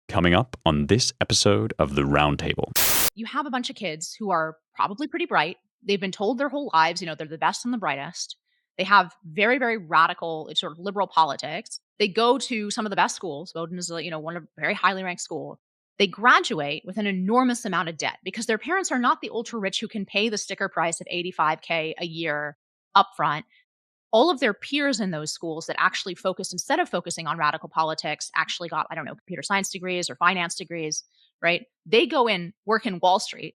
Coming up on this episode of the Roundtable. You have a bunch of kids who are probably pretty bright. They've been told their whole lives, they're the best and the brightest. They have very, very radical, sort of liberal politics. They go to some of the best schools. Bowdoin is, one of a very highly ranked school. They graduate with an enormous amount of debt because their parents are not the ultra rich who can pay the sticker price of $85K a year upfront. All of their peers in those schools that actually focused, instead of focusing on radical politics, actually got, computer science degrees or finance degrees, right? They go in, work in Wall Street,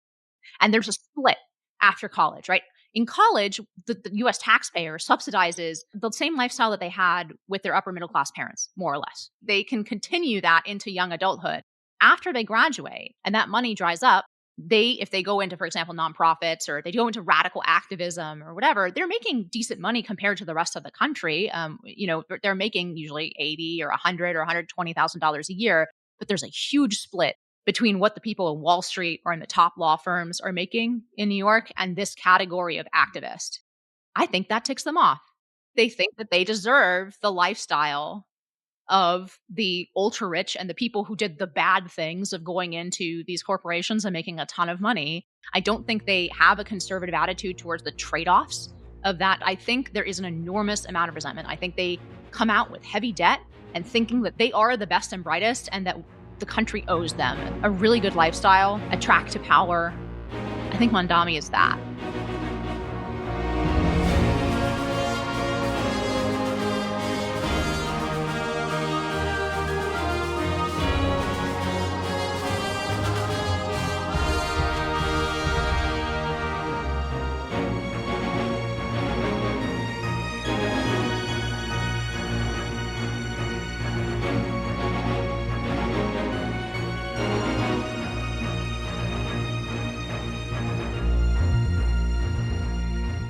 and there's a split after college, right? In college, the US taxpayer subsidizes the same lifestyle that they had with their upper middle class parents, more or less. They can continue that into young adulthood. After they graduate and that money dries up, if they go into, for example, nonprofits, or they go into radical activism or whatever, they're making decent money compared to the rest of the country. They're making usually $80 or $100 or $120,000 a year, but there's a huge split between what the people in Wall Street or in the top law firms are making in New York and this category of activist. I think that ticks them off. They think that they deserve the lifestyle of the ultra rich and the people who did the bad things of going into these corporations and making a ton of money. I don't think they have a conservative attitude towards the trade-offs of that. I think there is an enormous amount of resentment. I think they come out with heavy debt and thinking that they are the best and brightest and that the country owes them a really good lifestyle, a track to power. I think Mamdani is that.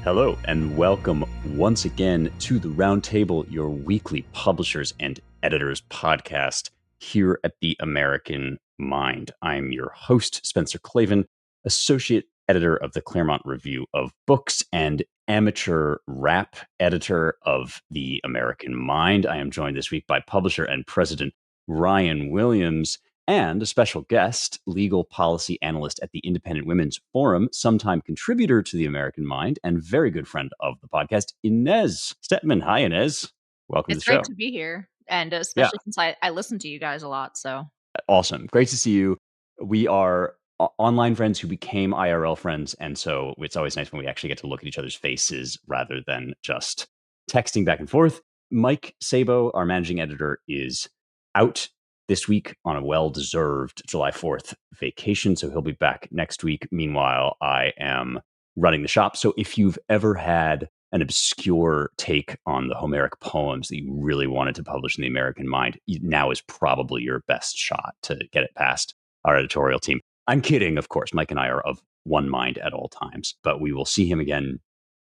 Hello, and welcome once again to the Roundtable, your weekly publishers and editors podcast here at the American Mind. I'm your host, Spencer Clavin, associate editor of the Claremont Review of Books and amateur rap editor of the American Mind. I am joined this week by publisher and president Ryan Williams, and a special guest, legal policy analyst at the Independent Women's Forum, sometime contributor to the American Mind, and very good friend of the podcast, Inez Stepman. Hi, Inez. Welcome to the show. It's great to be here, and especially since I listen to you guys a lot. So awesome. Great to see you. We are online friends who became IRL friends, and so it's always nice when we actually get to look at each other's faces rather than just texting back and forth. Mike Sabo, our managing editor, is out this week on a well-deserved July 4th vacation, so he'll be back next week. Meanwhile, I am running the shop. So if you've ever had an obscure take on the Homeric poems that you really wanted to publish in the American Mind, now is probably your best shot to get it past our editorial team. I'm kidding, of course. Mike and I are of one mind at all times, but we will see him again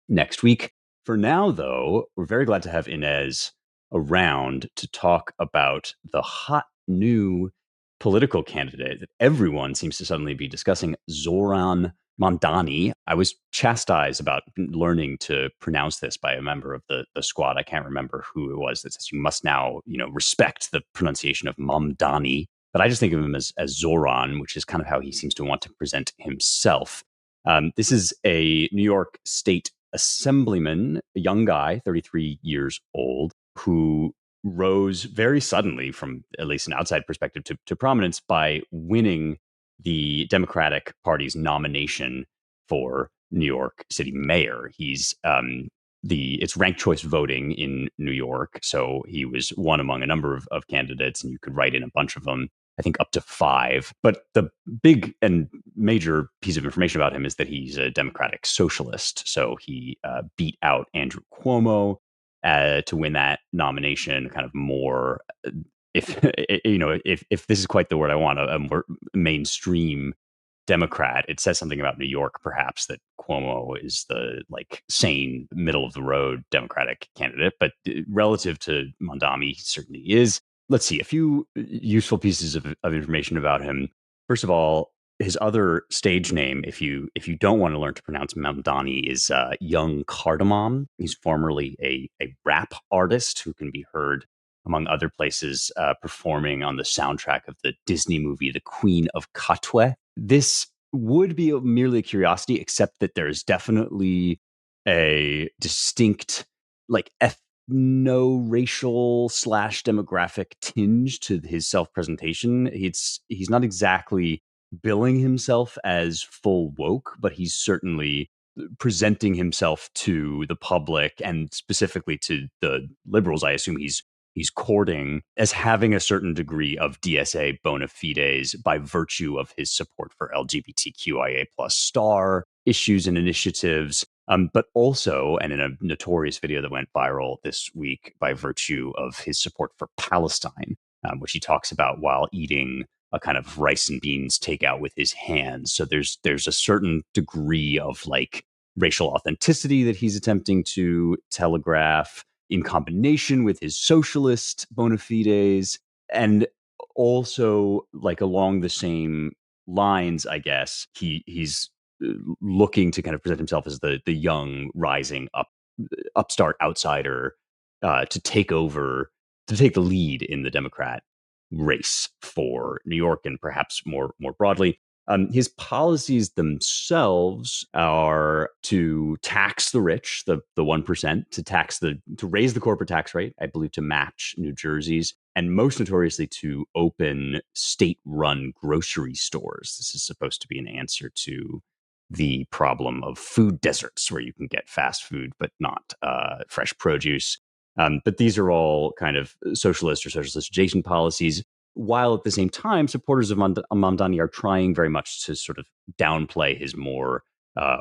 next week. For now, though, we're very glad to have Inez around to talk about the hot new political candidate that everyone seems to suddenly be discussing, Zohran Mamdani. I was chastised about learning to pronounce this by a member of the squad. I can't remember who it was that says you must now, respect the pronunciation of Mamdani. But I just think of him as Zohran, which is kind of how he seems to want to present himself. This is a New York State assemblyman, a young guy, 33 years old, who rose very suddenly from at least an outside perspective to prominence by winning the Democratic Party's nomination for New York City mayor. He's it's ranked choice voting in New York. So he was one among a number of candidates, and you could write in a bunch of them, I think up to 5. But the big and major piece of information about him is that he's a Democratic socialist. So he beat out Andrew Cuomo to win that nomination, kind of more, if this is quite the word I want, a more mainstream Democrat. It says something about New York, perhaps, that Cuomo is the sane, middle of the road Democratic candidate, but relative to Mamdani, he certainly is. Let's see, a few useful pieces of information about him. First of all, his other stage name, if you don't want to learn to pronounce Mamdani, is Young Cardamom. He's formerly a rap artist who can be heard among other places, performing on the soundtrack of the Disney movie, The Queen of Katwe. This would be merely a curiosity, except that there's definitely a distinct, like, ethno-racial slash demographic tinge to his self-presentation. He's not exactly billing himself as full woke, but he's certainly presenting himself to the public and specifically to the liberals. I assume he's courting as having a certain degree of DSA bona fides by virtue of his support for LGBTQIA plus star issues and initiatives. But also, and in a notorious video that went viral this week, by virtue of his support for Palestine, which he talks about while eating a kind of rice and beans takeout with his hands. So there's a certain degree of like racial authenticity that he's attempting to telegraph in combination with his socialist bona fides, and also like along the same lines, I guess he's looking to kind of present himself as the young rising upstart outsider to take the lead in the Democrat race for New York and perhaps more broadly. His policies themselves are to tax the rich, the 1%, to raise the corporate tax rate, I believe, to match New Jersey's, and most notoriously to open state-run grocery stores. This is supposed to be an answer to the problem of food deserts, where you can get fast food but not fresh produce. But these are all kind of socialist or socialist adjacent policies, while at the same time, supporters of Mamdani are trying very much to sort of downplay his more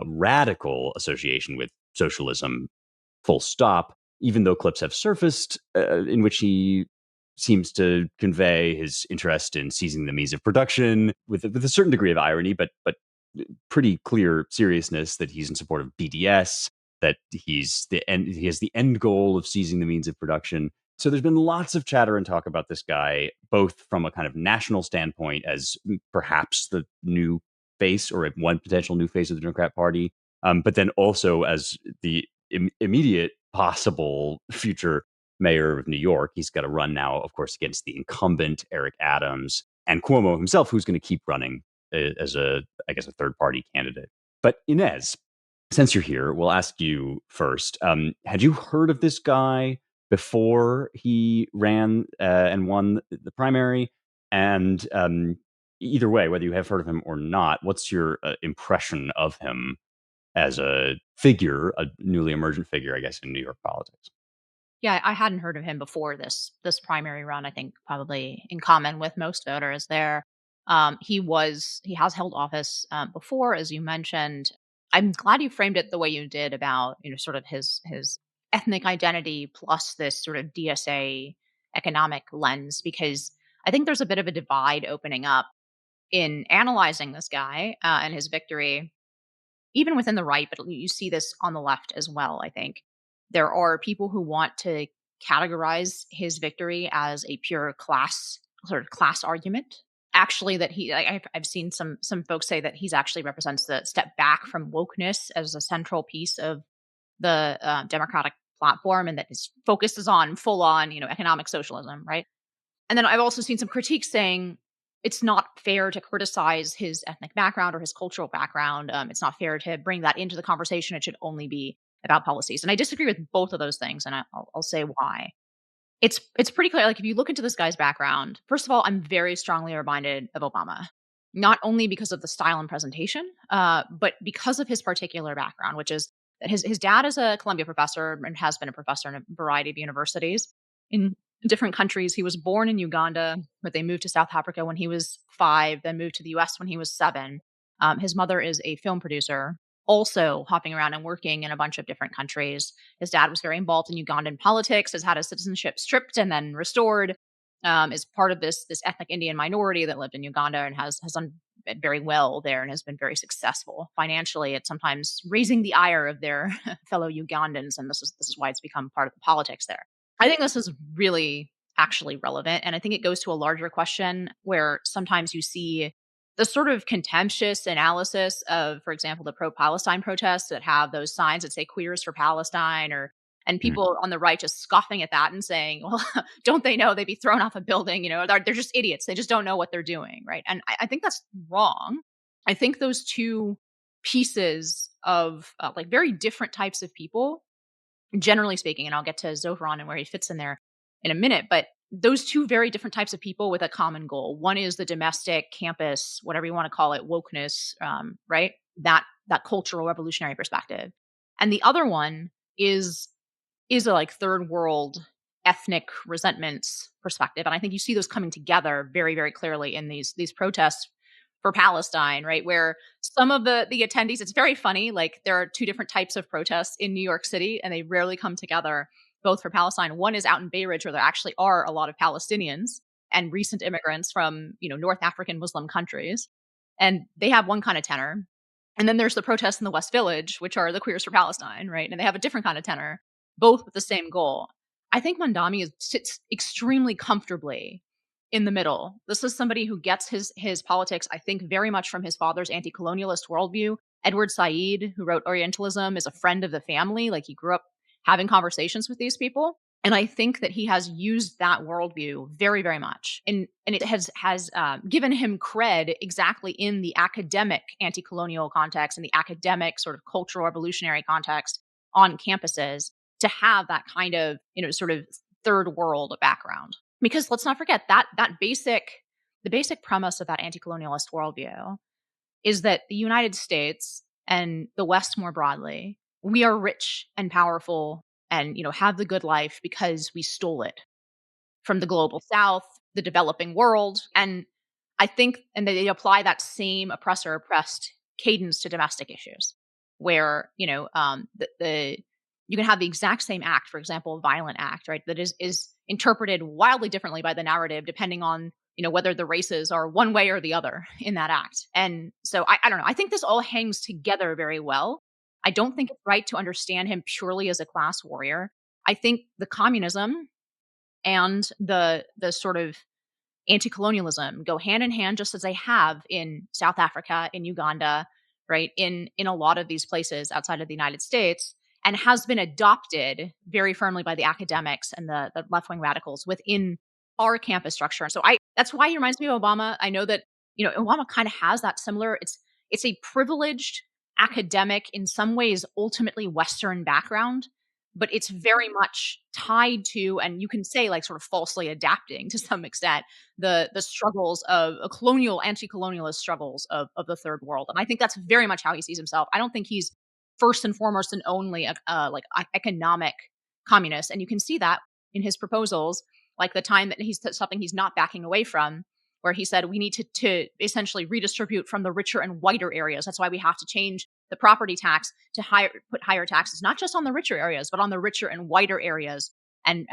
radical association with socialism, full stop, even though clips have surfaced in which he seems to convey his interest in seizing the means of production with a certain degree of irony, but pretty clear seriousness, that he's in support of BDS, that he has the end goal of seizing the means of production. So there's been lots of chatter and talk about this guy, both from a kind of national standpoint as perhaps the new face or one potential new face of the Democrat Party, but then also as the immediate possible future mayor of New York. He's got to run now, of course, against the incumbent Eric Adams and Cuomo himself, who's going to keep running as a third party candidate. But Inez, since you're here, we'll ask you first. Had you heard of this guy before he ran and won the primary? And either way, whether you have heard of him or not, what's your impression of him as a figure, a newly emergent figure, I guess, in New York politics? Yeah, I hadn't heard of him before this primary run. I think probably in common with most voters there. He has held office before, as you mentioned. I'm glad you framed it the way you did about sort of his ethnic identity plus this sort of DSA economic lens, because I think there's a bit of a divide opening up in analyzing this guy and his victory, even within the right, but you see this on the left as well. I think there are people who want to categorize his victory as a pure class argument. Actually, that I've seen some folks say that he's actually represents the step back from wokeness as a central piece of the Democratic platform, and that his focus is on full on economic socialism, right? And then I've also seen some critiques saying it's not fair to criticize his ethnic background or his cultural background. It's not fair to bring that into the conversation. It should only be about policies. And I disagree with both of those things, and I'll say why. It's pretty clear. Like, if you look into this guy's background, first of all, I'm very strongly reminded of Obama, not only because of the style and presentation, but because of his particular background, which is that his dad is a Columbia professor and has been a professor in a variety of universities in different countries. He was born in Uganda, but they moved to South Africa when he was 5, then moved to the US when he was 7. His mother is a film producer, also hopping around and working in a bunch of different countries. His dad was very involved in Ugandan politics, has had his citizenship stripped and then restored, is part of this ethnic Indian minority that lived in Uganda and has done very well there and has been very successful financially at sometimes raising the ire of their fellow Ugandans. And this is why it's become part of the politics there. I think this is really actually relevant. And I think it goes to a larger question where sometimes you see the sort of contemptuous analysis of, for example, the pro-Palestine protests that have those signs that say queers for Palestine, or And Mm. people on the right just scoffing at that and saying, well, don't they know they'd be thrown off a building? They're just idiots. They just don't know what they're doing. Right. And I think that's wrong. I think those two pieces of like very different types of people, generally speaking, and I'll get to Zohran and where he fits in there in a minute, but those two very different types of people with a common goal. One is the domestic campus, whatever you want to call it, wokeness, right? That cultural revolutionary perspective. And the other one is a like third world ethnic resentments perspective. And I think you see those coming together very, very clearly in these protests for Palestine, right? Where some of the attendees, it's very funny. Like there are two different types of protests in New York City, and they rarely come together both for Palestine. One is out in Bay Ridge, where there actually are a lot of Palestinians and recent immigrants from North African Muslim countries, and they have one kind of tenor. And then there's the protests in the West Village, which are the Queers for Palestine, right? And they have a different kind of tenor, both with the same goal. I think Mamdani sits extremely comfortably in the middle. This is somebody who gets his politics, I think, very much from his father's anti-colonialist worldview. Edward Said, who wrote Orientalism, is a friend of the family. Like he grew up having conversations with these people. And I think that he has used that worldview very, very much. And it has given him cred exactly in the academic anti-colonial context and the academic sort of cultural revolutionary context on campuses to have that kind of, sort of third world background. Because let's not forget the basic premise of that anti-colonialist worldview is that the United States and the West more broadly, we are rich and powerful and, have the good life because we stole it from the global South, the developing world. And I think, and they apply that same oppressor oppressed cadence to domestic issues where, you can have the exact same act, for example, a violent act, right? That is interpreted wildly differently by the narrative, depending on, whether the races are one way or the other in that act. And so I don't know. I think this all hangs together very well. I don't think it's right to understand him purely as a class warrior. I think the communism and the sort of anti-colonialism go hand in hand, just as they have in South Africa, in Uganda, right? In a lot of these places outside of the United States, and has been adopted very firmly by the academics and the left-wing radicals within our campus structure. And so that's why he reminds me of Obama. I know that, Obama kind of has that similar, it's a privileged academic, in some ways, ultimately Western background, but it's very much tied to, and you can say like sort of falsely adapting to some extent, the struggles of colonial, anti-colonialist struggles of the third world. And I think that's very much how he sees himself. I don't think he's first and foremost and only like economic communist. And you can see that in his proposals, like the time that he's something he's not backing away from, where he said we need to essentially redistribute from the richer and whiter areas. That's why we have to change the property tax to put higher taxes, not just on the richer areas, but on the richer and whiter areas, and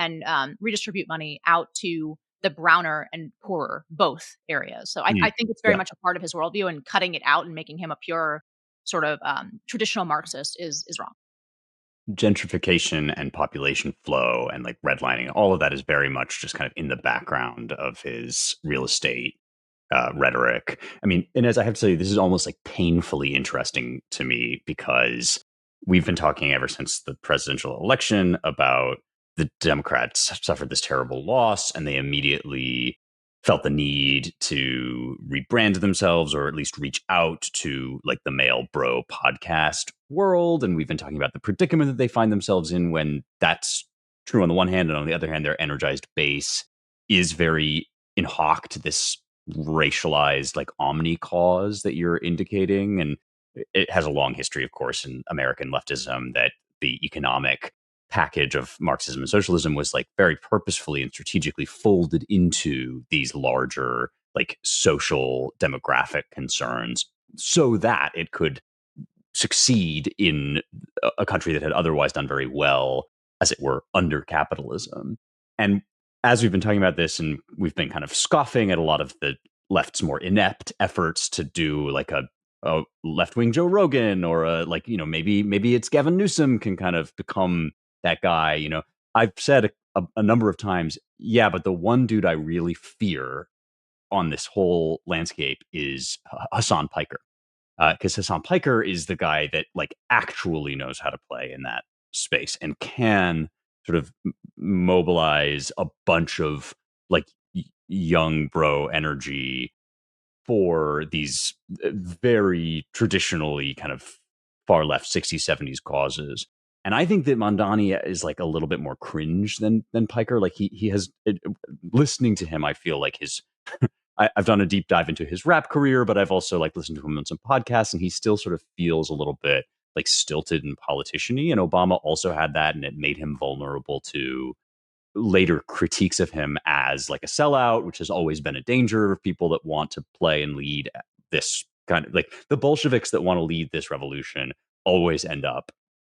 redistribute money out to the browner and poorer, both areas. So I think it's very much a part of his worldview, and cutting it out and making him a pure sort of traditional Marxist is wrong. Gentrification and population flow and like redlining, all of that is very much just kind of in the background of his real estate rhetoric. I mean, and as I have to tell you, this is almost like painfully interesting to me because we've been talking ever since the presidential election about the Democrats suffered this terrible loss and they immediately felt the need to rebrand themselves or at least reach out to like the male bro podcast world. And we've been talking about the predicament that they find themselves in when that's true on the one hand, and on the other hand, their energized base is very in hoc to this racialized like omni cause that you're indicating. And it has a long history, of course, in American leftism that the economic package of Marxism and socialism was like very purposefully and strategically folded into these larger like social demographic concerns so that it could succeed in a country that had otherwise done very well, as it were, under capitalism. And as we've been talking about this, and we've been kind of scoffing at a lot of the left's more inept efforts to do like a left-wing Joe Rogan or a like, maybe it's Gavin Newsom can kind of become that guy. I've said a number of times, yeah, but the one dude I really fear on this whole landscape is Hassan Piker. Because Hassan Piker is the guy that like actually knows how to play in that space and can sort of mobilize a bunch of like young bro energy for these very traditionally kind of far left 60s 70s causes. And I think that Mamdani is like a little bit more cringe than Piker. Like he has listening to him, I feel like his I've done a deep dive into his rap career, but I've also like listened to him on some podcasts, and he still sort of feels a little bit like stilted and politician-y. And Obama also had that, and it made him vulnerable to later critiques of him as like a sellout, which has always been a danger of people that want to play and lead this kind of like the Bolsheviks that want to lead this revolution always end up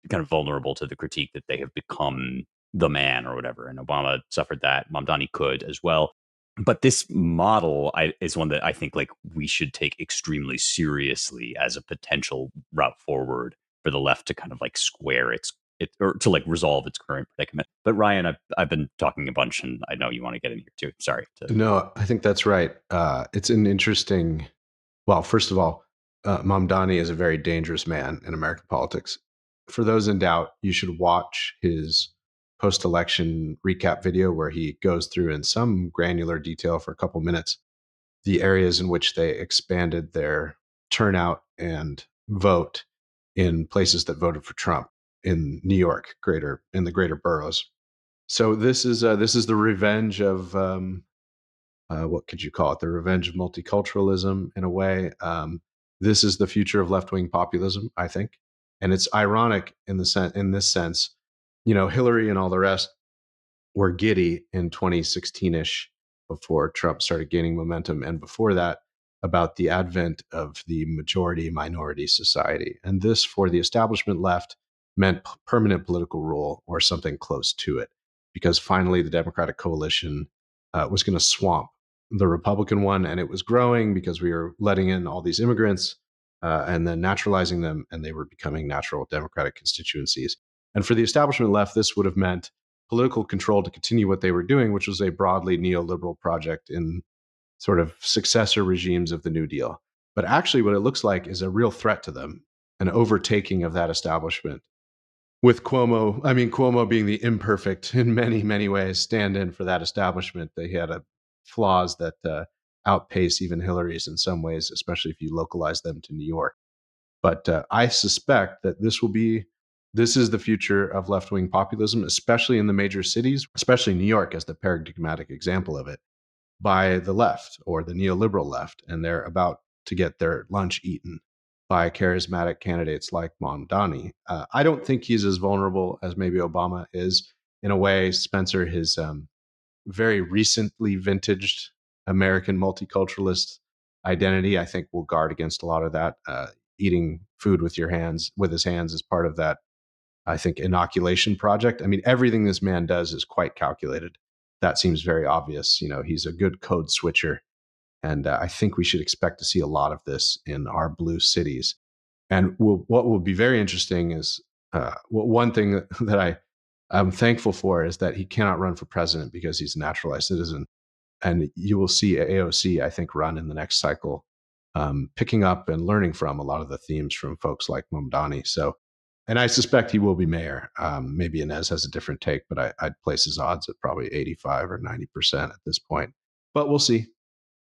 kind of vulnerable to the critique that they have become the man or whatever. And Obama suffered that. Mamdani could as well. But this model is one that I think like we should take extremely seriously as a potential route forward for the left to kind of like square it or to like resolve its current predicament. But Ryan, I've been talking a bunch, and I know you want to get in here too. Sorry. No, I think that's right. It's an interesting. Well, first of all, Mamdani is a very dangerous man in American politics. For those in doubt, you should watch his post-election recap video where he goes through in some granular detail for a couple minutes the areas in which they expanded their turnout and vote in places that voted for Trump in New York, in the greater boroughs. So this is the revenge of what could you call it? The revenge of multiculturalism in a way. This is the future of left-wing populism, I think, and it's ironic in this sense. Hillary and all the rest were giddy in 2016-ish before Trump started gaining momentum, and before that, about the advent of the majority-minority society, and this for the establishment left meant permanent political rule or something close to it, because finally the Democratic coalition was going to swamp the Republican one, and it was growing because we were letting in all these immigrants and then naturalizing them, and they were becoming natural Democratic constituencies. And for the establishment left, this would have meant political control to continue what they were doing, which was a broadly neoliberal project in sort of successor regimes of the New Deal. But actually, what it looks like is a real threat to them, an overtaking of that establishment. With Cuomo being the imperfect, in many, many ways, stand in for that establishment. They had flaws that outpace even Hillary's in some ways, especially if you localize them to New York. But I suspect that this is the future of left-wing populism, especially in the major cities, especially New York as the paradigmatic example of it, by the left or the neoliberal left. And they're about to get their lunch eaten by charismatic candidates like Mamdani. I don't think he's as vulnerable as maybe Obama is. In a way, Spencer, his very recently vintaged American multiculturalist identity, I think will guard against a lot of that. Eating food with his hands is part of that, I think, inoculation project. I mean, everything this man does is quite calculated. That seems very obvious. He's a good code switcher. And I think we should expect to see a lot of this in our blue cities. And what will be very interesting is one thing that I'm thankful for is that he cannot run for president because he's a naturalized citizen. And you will see AOC, I think, run in the next cycle, picking up and learning from a lot of the themes from folks like Mamdani. So, and I suspect he will be mayor. Maybe Inez has a different take, but I'd place his odds at probably 85 or 90% at this point. But we'll see.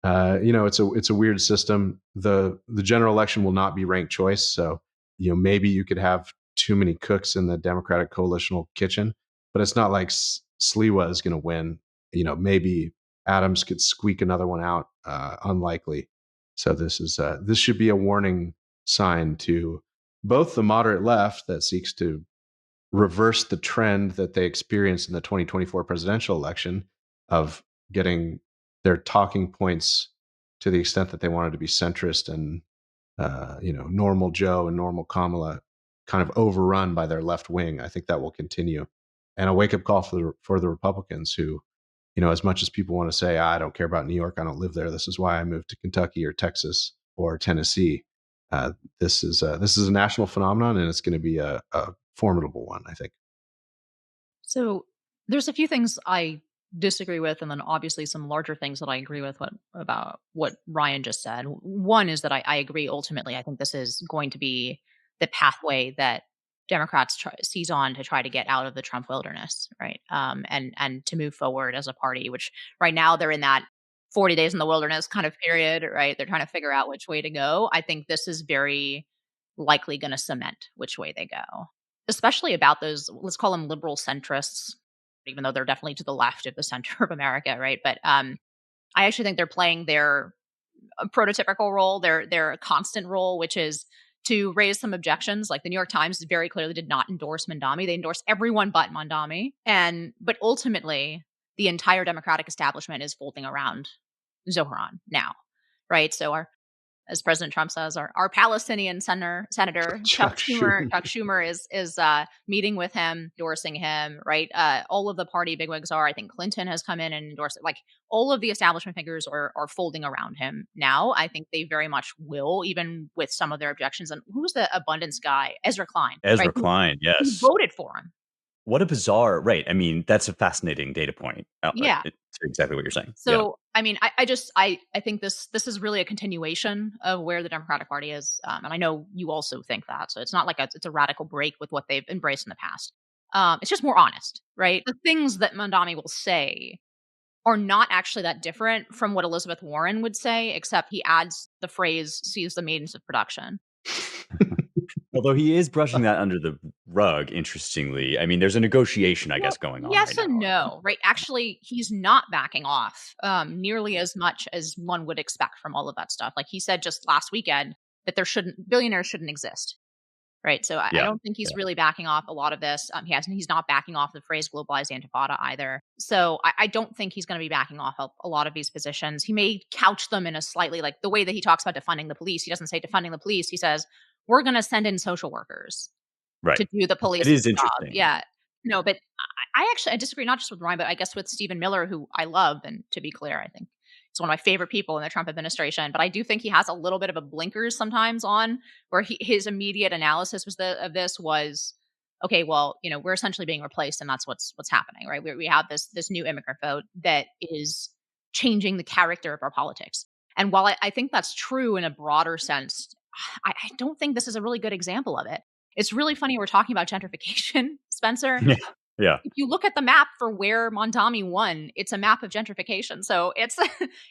It's a weird system. The general election will not be ranked choice, so maybe you could have too many cooks in the Democratic coalitional kitchen, but it's not like Sliwa is going to win. Maybe Adams could squeak another one out. Unlikely. So this should be a warning sign to both the moderate left that seeks to reverse the trend that they experienced in the 2024 presidential election of getting their talking points to the extent that they wanted to be centrist and normal Joe and normal Kamala kind of overrun by their left wing. I think that will continue, and a wake up call for the Republicans who, as much as people want to say, I don't care about New York, I don't live there, this is why I moved to Kentucky or Texas or Tennessee. This is a national phenomenon, and it's going to be a formidable one, I think. So there's a few things I disagree with, and then obviously some larger things that I agree with about what Ryan just said. One is that I agree ultimately. I think this is going to be the pathway that Democrats seize on to try to get out of the Trump wilderness, right? And to move forward as a party, which right now they're in that 40 days in the wilderness kind of period, right? They're trying to figure out which way to go. I think this is very likely going to cement which way they go, especially about those, let's call them liberal centrists, even though they're definitely to the left of the center of America, right? But I actually think they're playing their prototypical role, their constant role, which is to raise some objections. Like the New York Times very clearly did not endorse Mamdani. They endorsed everyone but Mamdani. But ultimately, the entire Democratic establishment is folding around Zohran now, right? So as President Trump says, our Palestinian senator Chuck Schumer is meeting with him, endorsing him, right? All of the party bigwigs are. I think Clinton has come in and endorsed it. Like all of the establishment figures are folding around him now. I think they very much will, even with some of their objections. And who's the abundance guy? Ezra Klein. Ezra Klein, Who yes. voted for him. What a bizarre, right? I mean, that's a fascinating data point. Yeah. To exactly what you're saying. So, I mean, I think this is really a continuation of where the Democratic Party is, and I know you also think that. So it's not like it's a radical break with what they've embraced in the past. It's just more honest, right? The things that Mamdani will say are not actually that different from what Elizabeth Warren would say, except he adds the phrase "seize the means of production." Although he is brushing that under the rug, interestingly. I mean, there's a negotiation, I guess, going on. Yes right and now. no, right? Actually, he's not backing off nearly as much as one would expect from all of that stuff. Like he said just last weekend that billionaires shouldn't exist, right? So I don't think he's really backing off a lot of this. He's not backing off the phrase globalized antifada either. So I don't think he's going to be backing off a lot of these positions. He may couch them in a slightly, like the way that he talks about defunding the police. He doesn't say defunding the police. He says, we're going to send in social workers to do the police It is job. interesting. Yeah. No, but I disagree, not just with Ryan, but I guess with Stephen Miller, who I love. And to be clear, I think he's one of my favorite people in the Trump administration. But I do think he has a little bit of a blinkers sometimes on, where his immediate analysis of this was, okay, well, we're essentially being replaced, and that's what's happening, right? We have this new immigrant vote that is changing the character of our politics. And while I think that's true in a broader sense, I don't think this is a really good example of it. It's really funny we're talking about gentrification, Spencer. Yeah. If you look at the map for where Mamdani won, it's a map of gentrification. So it's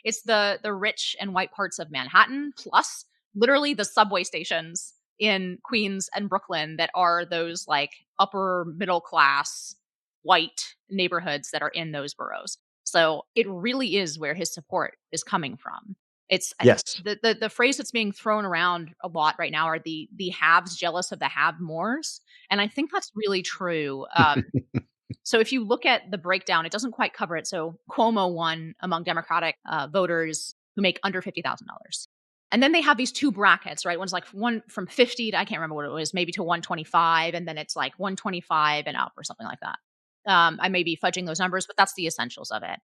it's the rich and white parts of Manhattan, plus literally the subway stations in Queens and Brooklyn that are those like upper middle class white neighborhoods that are in those boroughs. So it really is where his support is coming from. It's the phrase that's being thrown around a lot right now are the haves jealous of the have-mores. And I think that's really true. So if you look at the breakdown, it doesn't quite cover it. So Cuomo won among Democratic voters who make under $50,000. And then they have these two brackets, right? One's like one from 50 to, I can't remember what it was, maybe to 125. And then it's like 125 and up or something like that. I may be fudging those numbers, but that's the essentials of it.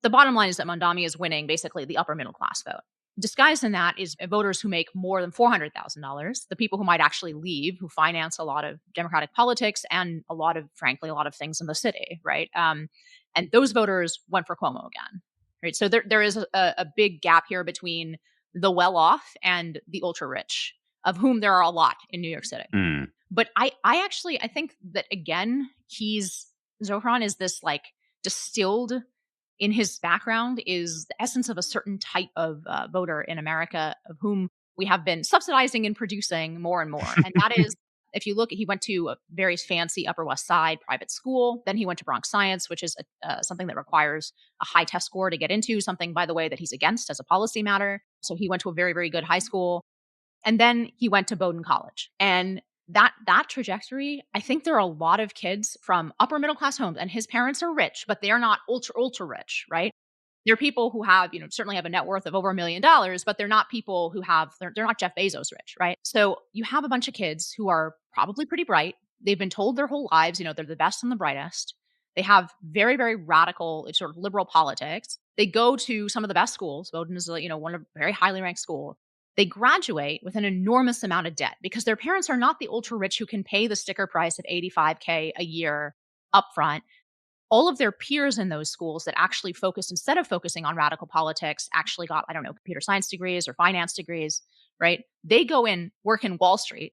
The bottom line is that Mamdani is winning basically the upper middle class vote. Disguised in that is voters who make more than $400,000, the people who might actually leave, who finance a lot of Democratic politics and frankly, a lot of things in the city, right? And those voters went for Cuomo again, right? So there is a big gap here between the well-off and the ultra-rich, of whom there are a lot in New York City. But I think that, again, Zohran is this like distilled in his background is the essence of a certain type of voter in America, of whom we have been subsidizing and producing more and more. And that is, if you look, he went to a very fancy Upper West Side private school. Then he went to Bronx Science, which is something that requires a high test score to get into, something, by the way, that he's against as a policy matter. So he went to a very, very good high school. And then he went to Bowdoin College. And that trajectory, I think there are a lot of kids from upper middle class homes, and his parents are rich, but they are not ultra rich, right? They're people who have, certainly have a net worth of over $1 million, but they're not people who they're not Jeff Bezos rich, right? So you have a bunch of kids who are probably pretty bright. They've been told their whole lives, they're the best and the brightest. They have very, very radical, sort of liberal politics. They go to some of the best schools. Bowdoin is, one of very highly ranked schools. They graduate with an enormous amount of debt because their parents are not the ultra rich who can pay the sticker price of $85K a year upfront. All of their peers in those schools that actually focused, instead of focusing on radical politics, actually got, computer science degrees or finance degrees, right? They go in, work in Wall Street,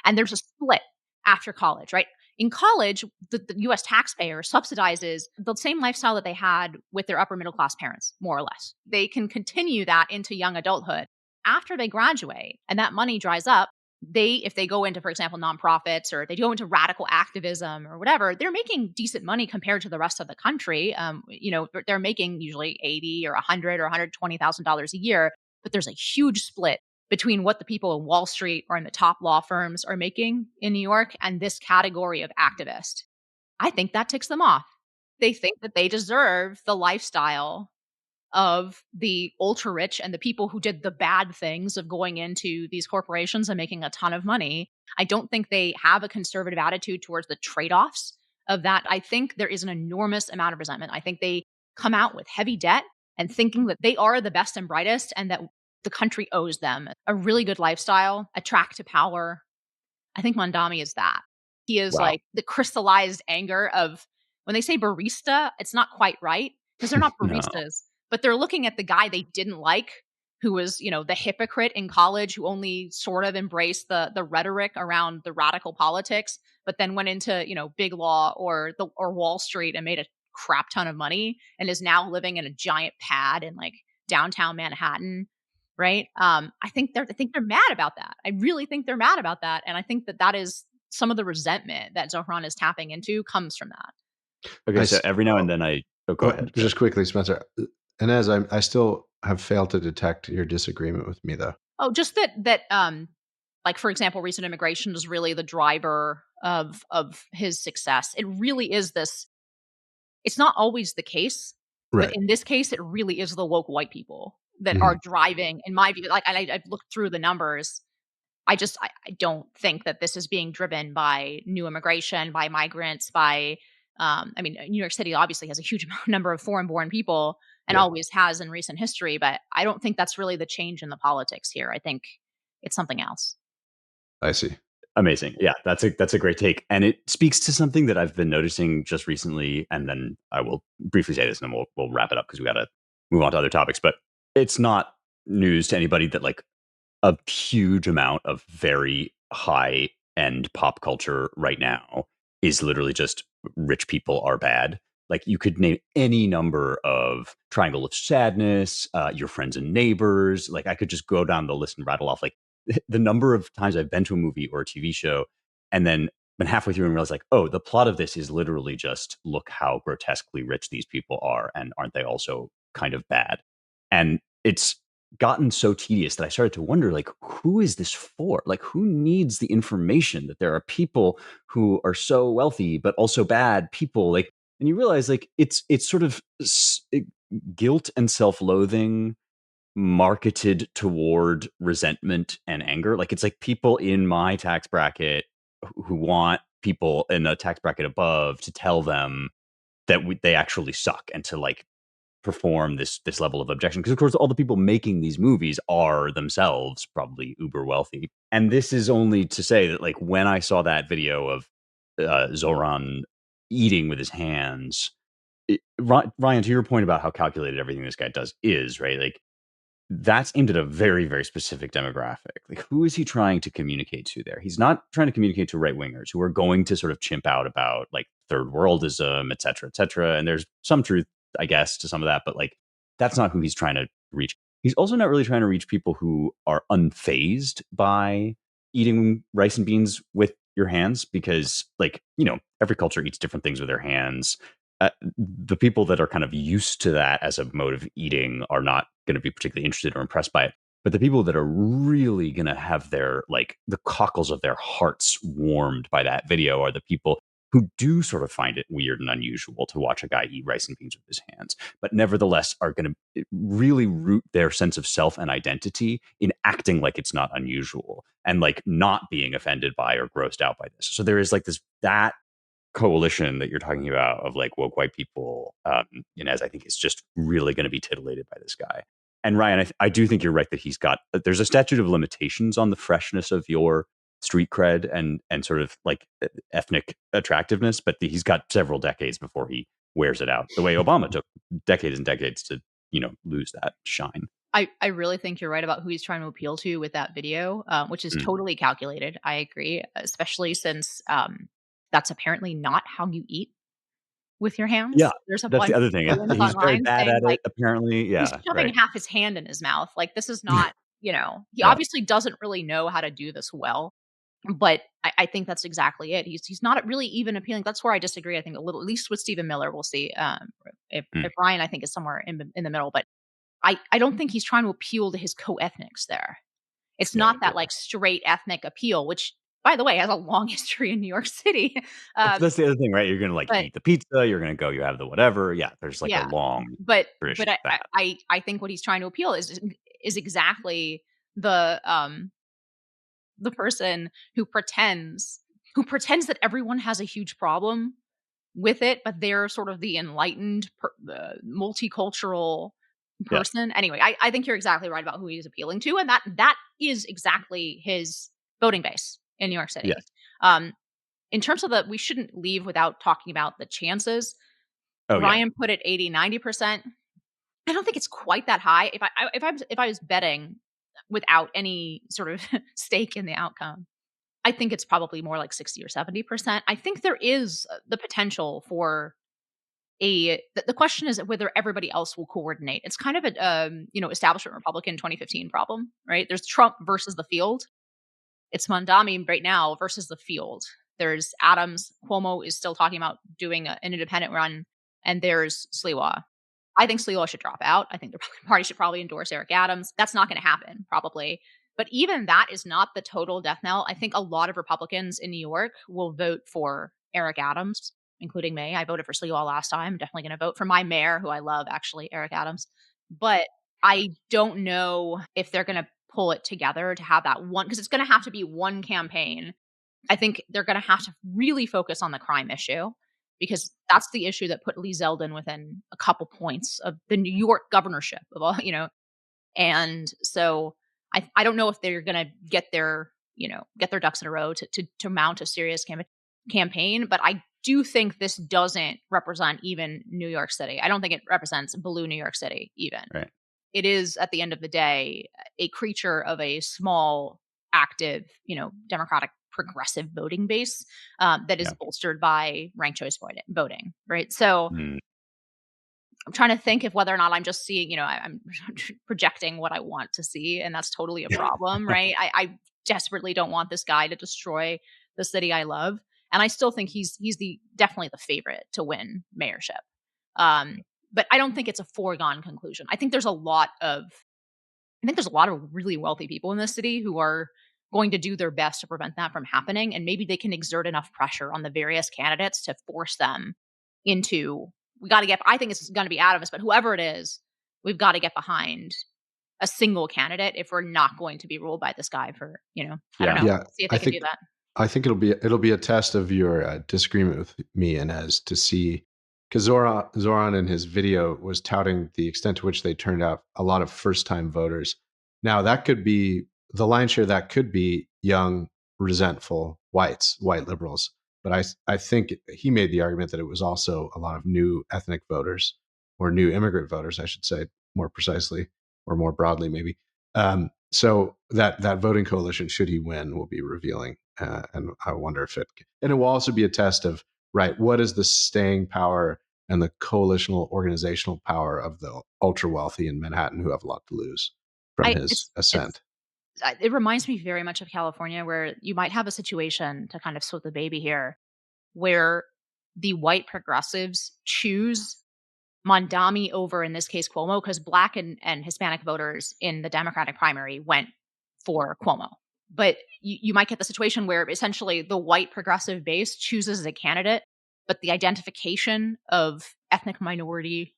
and there's a split after college, right? In college, the US taxpayer subsidizes the same lifestyle that they had with their upper middle class parents, more or less. They can continue that into young adulthood. After they graduate and that money dries up, if they go into, for example, nonprofits, or they go into radical activism or whatever, they're making decent money compared to the rest of the country. They're making usually 80 or 100 or $120,000 a year, but there's a huge split between what the people in Wall Street or in the top law firms are making in New York and this category of activist. I think that ticks them off. They think that they deserve the lifestyle of the ultra rich and the people who did the bad things of going into these corporations and making a ton of money. I don't think they have a conservative attitude towards the trade-offs of that. I think there is an enormous amount of resentment. I think they come out with heavy debt and thinking that they are the best and brightest and that the country owes them a really good lifestyle, a track to power. I think Mamdani is that. He is like the crystallized anger of, when they say barista, it's not quite right because they're not baristas, but they're looking at the guy they didn't like, who was, the hypocrite in college who only sort of embraced the rhetoric around the radical politics, but then went into, big law or Wall Street and made a crap ton of money and is now living in a giant pad in like downtown Manhattan. Right. I think they're mad about that. I really think they're mad about that. And I think that is some of the resentment that Zohran is tapping into comes from that. Okay. So every now and then go ahead. Just quickly, Spencer. Inez, I still have failed to detect your disagreement with me, though. Oh, just that like, for example, recent immigration is really the driver of his success. It really is this. It's not always the case, right. But in this case, it really is the woke white people that are driving, in my view. Like, I've looked through the numbers. I don't think that this is being driven by new immigration, by migrants, by, New York City obviously has a huge number of foreign-born people and always has in recent history, but I don't think that's really the change in the politics here. I think it's something else. I see. Amazing. Yeah, that's a great take. And it speaks to something that I've been noticing just recently. And then I will briefly say this and then we'll wrap it up because we got to move on to other topics. But it's not news to anybody that like a huge amount of very high end pop culture right now is literally just rich people are bad. Like you could name any number of Triangle of Sadness, Your Friends and Neighbors. Like I could just go down the list and rattle off like the number of times I've been to a movie or a TV show and then been halfway through and realized like, oh, the plot of this is literally just look how grotesquely rich these people are. And aren't they also kind of bad? And it's gotten so tedious that I started to wonder, like, who is this for? Like, who needs the information that there are people who are so wealthy, but also bad people? Like, and you realize like, it's sort of guilt and self-loathing marketed toward resentment and anger. Like it's like people in my tax bracket who want people in a tax bracket above to tell them that they actually suck and to like perform this level of objection. Because of course all the people making these movies are themselves probably uber wealthy. And this is only to say that like when I saw that video of Zohran eating with his hands, Ryan, to your point about how calculated everything this guy does is, right? Like that's aimed at a very, very specific demographic. Like, who is he trying to communicate to there? He's not trying to communicate to right wingers who are going to sort of chimp out about like third worldism, et cetera, et cetera. And there's some truth, I guess, to some of that, but like, that's not who he's trying to reach. He's also not really trying to reach people who are unfazed by eating rice and beans with your hands because, like, every culture eats different things with their hands. The people that are kind of used to that as a mode of eating are not going to be particularly interested or impressed by it. But the people that are really going to have their, like, the cockles of their hearts warmed by that video are the people who do sort of find it weird and unusual to watch a guy eat rice and beans with his hands, but nevertheless are going to really root their sense of self and identity in acting like it's not unusual and like not being offended by or grossed out by this. So there is like that coalition that you're talking about of like woke white people, Inez, I think is just really going to be titillated by this guy. And Ryan, I do think you're right that there's a statute of limitations on the freshness of your street cred and sort of like ethnic attractiveness, but he's got several decades before he wears it out. The way Obama took decades and decades to, lose that shine. I really think you're right about who he's trying to appeal to with that video, which is Mm. totally calculated. I agree, especially since that's apparently not how you eat with your Yeah, hands. There's a that's the bunch other of thing. villains He's very online bad saying at like it, apparently. he's Yeah, shoving right. half his hand in his mouth. Like this is not, he Yeah, obviously doesn't really know how to do this well. But I think that's exactly it. He's not really even appealing. That's where I disagree. I think a little, at least with Stephen Miller, we'll see. mm, If Ryan, I think, is somewhere in the middle, but I don't think he's trying to appeal to his co-ethnics there. It's yeah, not that like straight ethnic appeal, which by the way has a long history in New York City. Um, that's the other thing, right? You're gonna, like, but eat the pizza, you're gonna go, you have the whatever. Yeah, there's, like, a yeah, long but tradition of that. I think what he's trying to appeal is exactly the the person who pretends that everyone has a huge problem with it, but they're sort of the enlightened, multicultural Yeah, person. Anyway, I think you're exactly right about who he's appealing to, and that is exactly his voting base in New York yes. City. In terms of we shouldn't leave without talking about the chances. Oh, yeah. Ryan put it 80-90%. I don't think it's quite that high. If I was betting without any sort of stake in the outcome, I think it's probably more like 60 or 70%. I think there is the potential for the question is whether everybody else will coordinate. It's kind of a establishment Republican 2015 problem, right? There's Trump versus the field. It's Mamdani right now versus the field. There's Adams. Cuomo is still talking about doing an independent run, and there's Sliwa. I think Sliwa should drop out. I think the Republican Party should probably endorse Eric Adams. That's not going to happen, probably. But even that is not the total death knell. I think a lot of Republicans in New York will vote for Eric Adams, including me. I voted for Sliwa last time. I'm definitely going to vote for my mayor, who I love, actually, Eric Adams. But I don't know if they're going to pull it together to have that one, because it's going to have to be one campaign. I think they're going to have to really focus on the crime issue, because that's the issue that put Lee Zeldin within a couple points of the New York governorship of all. And so I don't know if they're going to get their ducks in a row to mount a serious campaign, but I do think this doesn't represent even New York City. I don't think it represents blue New York City even. Right. It is, at the end of the day, a creature of a small, active, Democratic progressive voting base that is Yeah. bolstered by ranked choice voting, right? So Mm, I'm trying to think of whether or not I'm just seeing, I'm projecting what I want to see, and that's totally a problem, right? I desperately don't want this guy to destroy the city I love, and I still think he's definitely the favorite to win mayorship. But I don't think it's a foregone conclusion. I think there's a lot of really wealthy people in this city who are going to do their best to prevent that from happening, and maybe they can exert enough pressure on the various candidates to force them into. I think it's going to be Adams, but whoever it is, we've got to get behind a single candidate if we're not going to be ruled by this guy for, I don't yeah. know. Yeah, See if I they can do think that. I think it'll be a test of your disagreement with me, Inez, to see, because Zoran in his video was touting the extent to which they turned out a lot of first time voters. Now that could be the lion's share. That could be young, resentful white liberals. But I think he made the argument that it was also a lot of new ethnic voters, or new immigrant voters, I should say more precisely, or more broadly maybe. So that voting coalition, should he win, will be revealing, and I wonder if and it will also be a test of, right, what is the staying power and the coalitional organizational power of the ultra wealthy in Manhattan who have a lot to lose from I his ascent. it reminds me very much of California, where you might have a situation, to kind of split the baby here, where the white progressives choose Mamdani over, in this case, Cuomo, because Black and Hispanic voters in the Democratic primary went for Cuomo. But you might get the situation where essentially the white progressive base chooses a candidate, but the identification of ethnic minority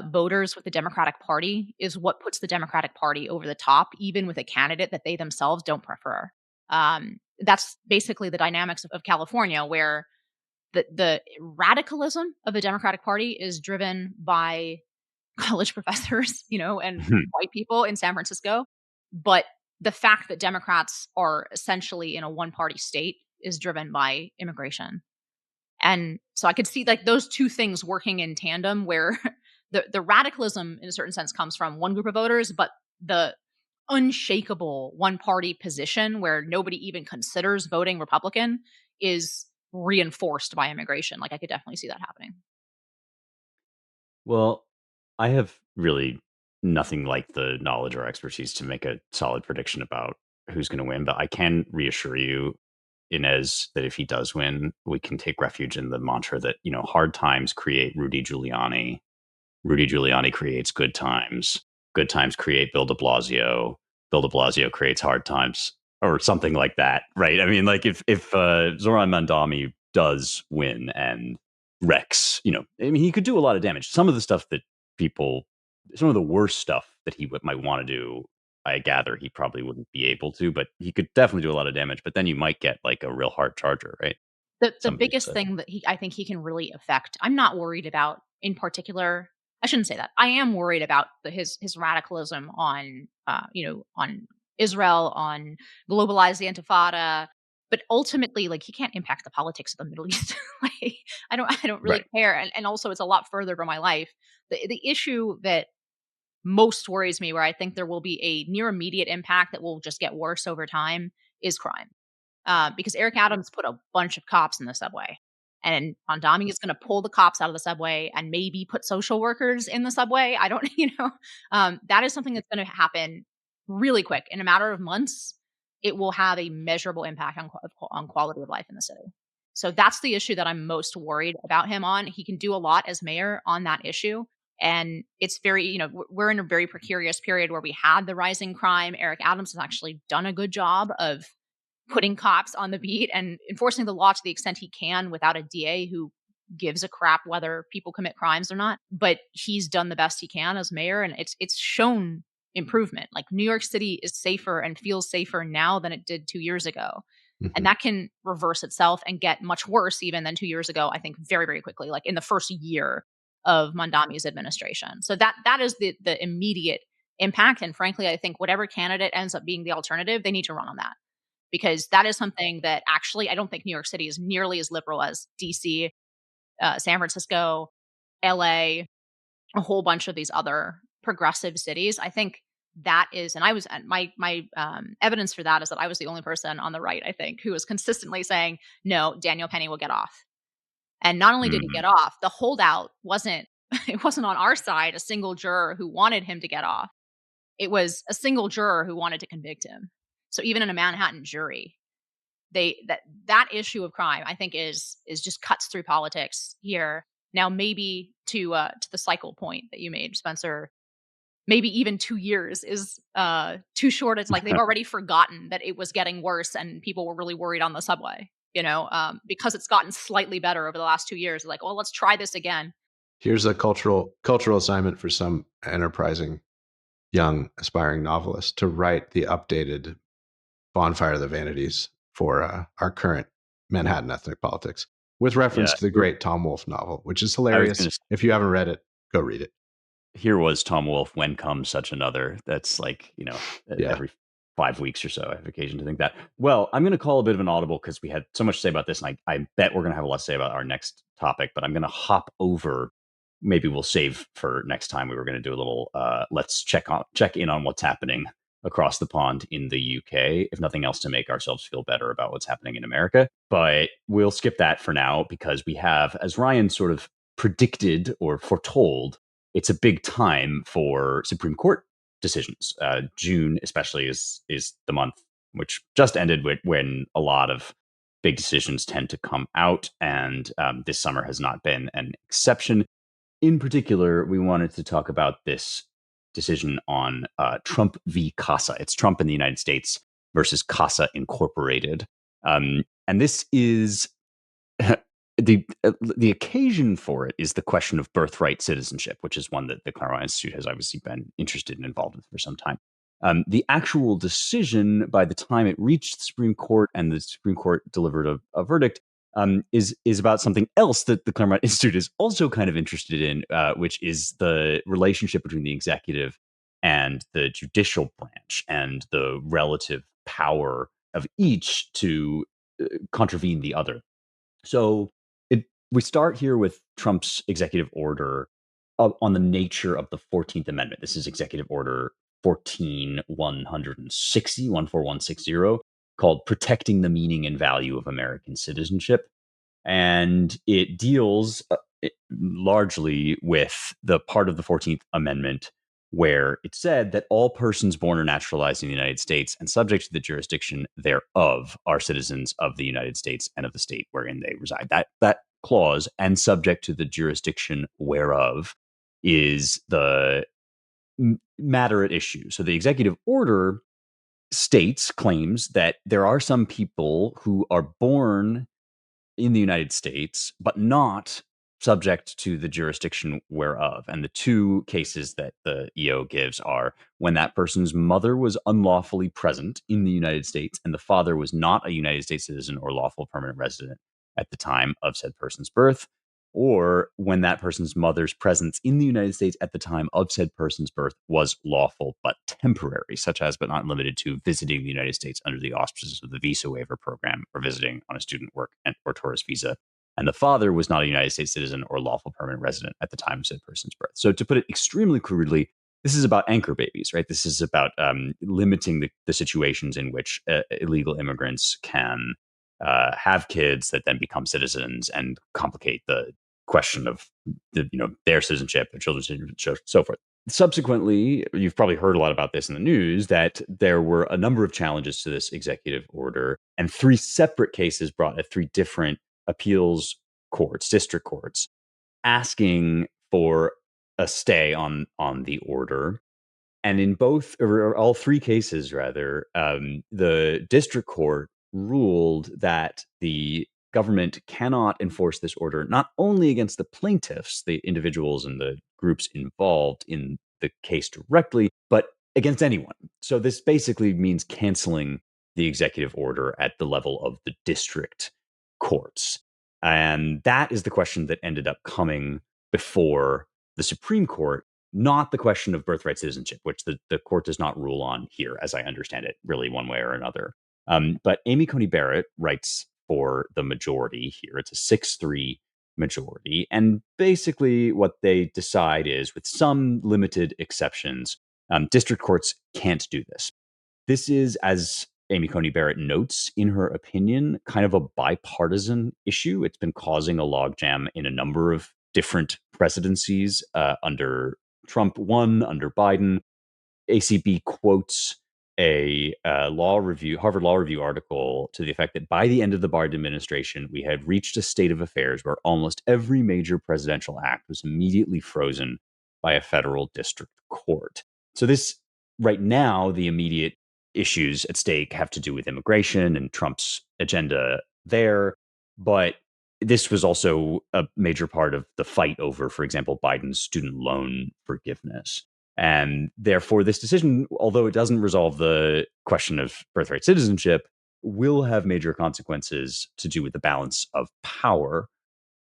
voters with the Democratic Party is what puts the Democratic Party over the top, even with a candidate that they themselves don't prefer. That's basically the dynamics of California, where the radicalism of the Democratic Party is driven by college professors, and white people in San Francisco. But the fact that Democrats are essentially in a one-party state is driven by immigration. And so I could see like those two things working in tandem, where the radicalism in a certain sense comes from one group of voters, but the unshakable one-party position where nobody even considers voting Republican is reinforced by immigration. Like, I could definitely see that happening. Well, I have really nothing like the knowledge or expertise to make a solid prediction about who's going to win, but I can reassure you, Inez, that if he does win, we can take refuge in the mantra that, hard times create Rudy Giuliani. Rudy Giuliani creates good times. Good times create Bill de Blasio. Bill de Blasio creates hard times, or something like that, right? I mean, like if Zohran Mamdani does win and wrecks, I mean, he could do a lot of damage. Some of the stuff that some of the worst stuff that he might want to do, I gather he probably wouldn't be able to, but he could definitely do a lot of damage. But then you might get like a real hard charger, right? The Somebody biggest thing that I think he can really affect, I'm not worried about in particular. I shouldn't say that. I am worried about his radicalism on on Israel, on globalize the Intifada, but ultimately, like, he can't impact the politics of the Middle East. Like, I don't really Right. care, and also it's a lot further from my life. The issue that most worries me, where I think there will be a near immediate impact that will just get worse over time, is crime. Because Eric Adams put a bunch of cops in the subway, and Mondami is going to pull the cops out of the subway and maybe put social workers in the subway. I don't, that is something that's going to happen really quick. In a matter of months, it will have a measurable impact on quality of life in the city. So that's the issue that I'm most worried about him on. He can do a lot as mayor on that issue. And it's very, we're in a very precarious period where we had the rising crime. Eric Adams has actually done a good job of putting cops on the beat and enforcing the law to the extent he can without a DA who gives a crap whether people commit crimes or not. But he's done the best he can as mayor, and it's shown improvement. Like, New York City is safer and feels safer now than it did 2 years ago. Mhm. And that can reverse itself and get much worse even than 2 years ago, I think, very, very quickly, like in the first year of Mondami's administration. So that is the immediate impact. And frankly, I think whatever candidate ends up being the alternative, they need to run on that, because that is something that actually I don't think New York City is nearly as liberal as DC, San Francisco, LA, a whole bunch of these other progressive cities. I think that is, and I was my evidence for that is that I was the only person on the right, I think, who was consistently saying, no, Daniel Penny will get off. And not only did he get off, the holdout wasn't it wasn't on our side a single juror who wanted him to get off. It was a single juror who wanted to convict him. So even in a Manhattan jury, that issue of crime, I think, is just cuts through politics here. Now, maybe to the cycle point that you made, Spencer, maybe even 2 years is too short. It's like they've already forgotten that it was getting worse and people were really worried on the subway, because it's gotten slightly better over the last 2 years. Like, well, let's try this again. Here's a cultural assignment for some enterprising young aspiring novelist to write the updated Bonfire of the Vanities for our current Manhattan ethnic politics, with reference to the great Tom Wolfe novel, which is hilarious. If you haven't read it, go read it. Here was Tom Wolfe, When Comes Such Another. That's like, every 5 weeks or so, I have occasion to think that. Well, I'm going to call a bit of an audible because we had so much to say about this, and I bet we're going to have a lot to say about our next topic, but I'm going to hop over. Maybe we'll save for next time. We were going to do a little, let's check in on what's happening across the pond in the UK, if nothing else, to make ourselves feel better about what's happening in America. But we'll skip that for now because we have, as Ryan sort of predicted or foretold, it's a big time for Supreme Court decisions. June, especially, is the month which just ended, when a lot of big decisions tend to come out, and this summer has not been an exception. In particular, we wanted to talk about this decision on Trump v. Casa. It's Trump in the United States versus Casa Incorporated. And this is the occasion for it is the question of birthright citizenship, which is one that the Claremont Institute has obviously been interested and involved with for some time. The actual decision, by the time it reached the Supreme Court and the Supreme Court delivered a verdict, is about something else that the Claremont Institute is also kind of interested in, which is the relationship between the executive and the judicial branch and the relative power of each to contravene the other. So we start here with Trump's executive order on the nature of the 14th Amendment. This is Executive Order 14160, called Protecting the Meaning and Value of American Citizenship. And it deals largely with the part of the 14th Amendment where it said that all persons born or naturalized in the United States and subject to the jurisdiction thereof are citizens of the United States and of the state wherein they reside. That clause, and subject to the jurisdiction whereof, is the matter at issue. So the executive order claims that there are some people who are born in the United States, but not subject to the jurisdiction whereof. And the two cases that the EO gives are when that person's mother was unlawfully present in the United States and the father was not a United States citizen or lawful permanent resident at the time of said person's birth, or when that person's mother's presence in the United States at the time of said person's birth was lawful but temporary, such as but not limited to visiting the United States under the auspices of the visa waiver program or visiting on a student work or tourist visa. And the father was not a United States citizen or lawful permanent resident at the time of said person's birth. So to put it extremely crudely, this is about anchor babies, right? This is about limiting the situations in which illegal immigrants can have kids that then become citizens and complicate the question of their citizenship, their children's citizenship, so forth. Subsequently, you've probably heard a lot about this in the news, that there were a number of challenges to this executive order and 3 separate cases brought at 3 different appeals courts, district courts, asking for a stay on the order. And in both, or all 3 cases, rather, the district court ruled that the government cannot enforce this order not only against the plaintiffs, the individuals and the groups involved in the case directly, but against anyone. So this basically means canceling the executive order at the level of the district courts. And that is the question that ended up coming before the Supreme Court, not the question of birthright citizenship, which the court does not rule on here, as I understand it, really one way or another. But Amy Coney Barrett writes for the majority here. It's a 6-3 majority. And basically what they decide is, with some limited exceptions, district courts can't do this. This is, as Amy Coney Barrett notes in her opinion, kind of a bipartisan issue. It's been causing a logjam in a number of different presidencies under Trump 1, under Biden. ACB quotes a Harvard Law Review article to the effect that by the end of the Biden administration, we had reached a state of affairs where almost every major presidential act was immediately frozen by a federal district court. So this, right now, the immediate issues at stake have to do with immigration and Trump's agenda there. But this was also a major part of the fight over, for example, Biden's student loan forgiveness. And therefore, this decision, although it doesn't resolve the question of birthright citizenship, will have major consequences to do with the balance of power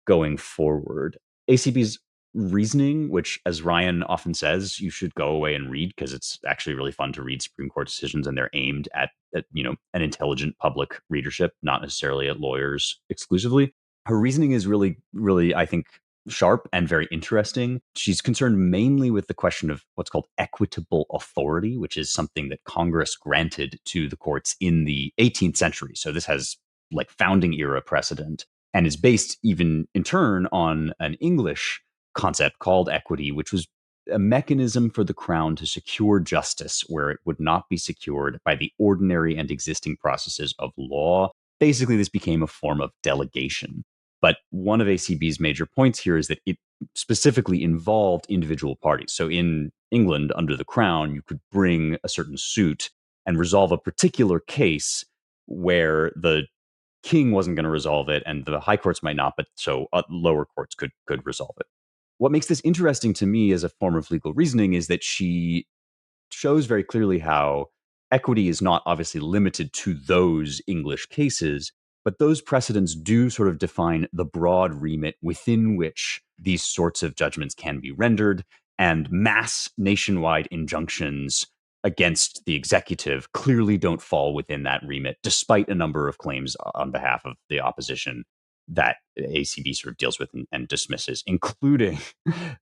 going forward. ACB's reasoning, which, as Ryan often says, you should go away and read because it's actually really fun to read Supreme Court decisions, and they're aimed at an intelligent public readership, not necessarily at lawyers exclusively. Her reasoning is really, really, I think, sharp and very interesting. She's concerned mainly with the question of what's called equitable authority, which is something that Congress granted to the courts in the 18th century. So this has like founding era precedent and is based even in turn on an English concept called equity, which was a mechanism for the crown to secure justice where it would not be secured by the ordinary and existing processes of law. Basically, this became a form of delegation. But one of ACB's major points here is that it specifically involved individual parties. So in England, under the crown, you could bring a certain suit and resolve a particular case where the king wasn't going to resolve it and the high courts might not, but so lower courts could resolve it. What makes this interesting to me as a form of legal reasoning is that she shows very clearly how equity is not obviously limited to those English cases, but those precedents do sort of define the broad remit within which these sorts of judgments can be rendered, and mass nationwide injunctions against the executive clearly don't fall within that remit, despite a number of claims on behalf of the opposition that ACB sort of deals with and dismisses, including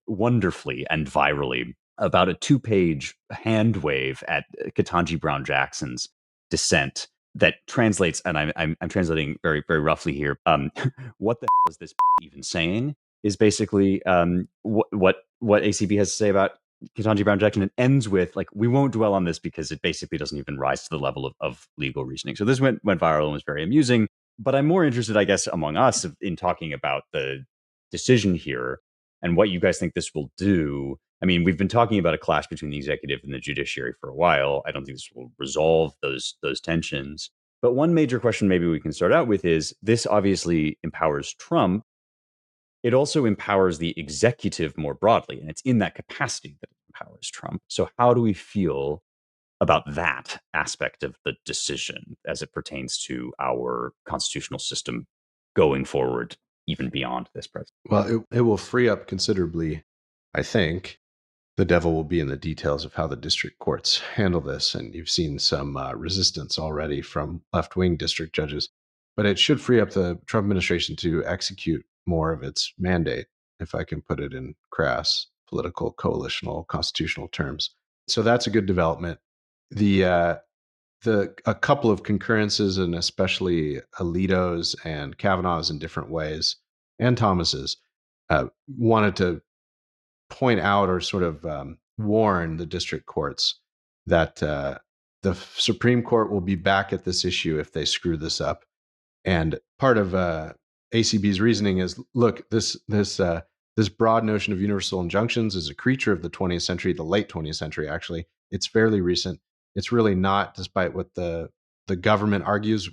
wonderfully and virally about a 2-page hand wave at Ketanji Brown Jackson's dissent that translates, and I'm translating very, very roughly here. What the hell is this even saying? Is basically what ACB has to say about Ketanji Brown Jackson. It ends with, like, we won't dwell on this because it basically doesn't even rise to the level of legal reasoning. So this went viral and was very amusing. But I'm more interested, I guess, among us in talking about the decision here and what you guys think this will do. I mean, we've been talking about a clash between the executive and the judiciary for a while. I don't think this will resolve those tensions. But one major question maybe we can start out with is, this obviously empowers Trump. It also empowers the executive more broadly, and it's in that capacity that it empowers Trump. So how do we feel about that aspect of the decision as it pertains to our constitutional system going forward, even beyond this president? Well, it will free up considerably, I think. The devil will be in the details of how the district courts handle this. And you've seen some resistance already from left-wing district judges. But it should free up the Trump administration to execute more of its mandate, if I can put it in crass political, coalitional, constitutional terms. So that's a good development. A couple of concurrences, and especially Alito's and Kavanaugh's in different ways, and Thomas's, wanted to point out or sort of warn the district courts that the Supreme Court will be back at this issue if they screw this up. And part of ACB's reasoning is, look, this broad notion of universal injunctions is a creature of the 20th century, the late 20th century, actually. It's fairly recent. It's really not, despite what the government argues,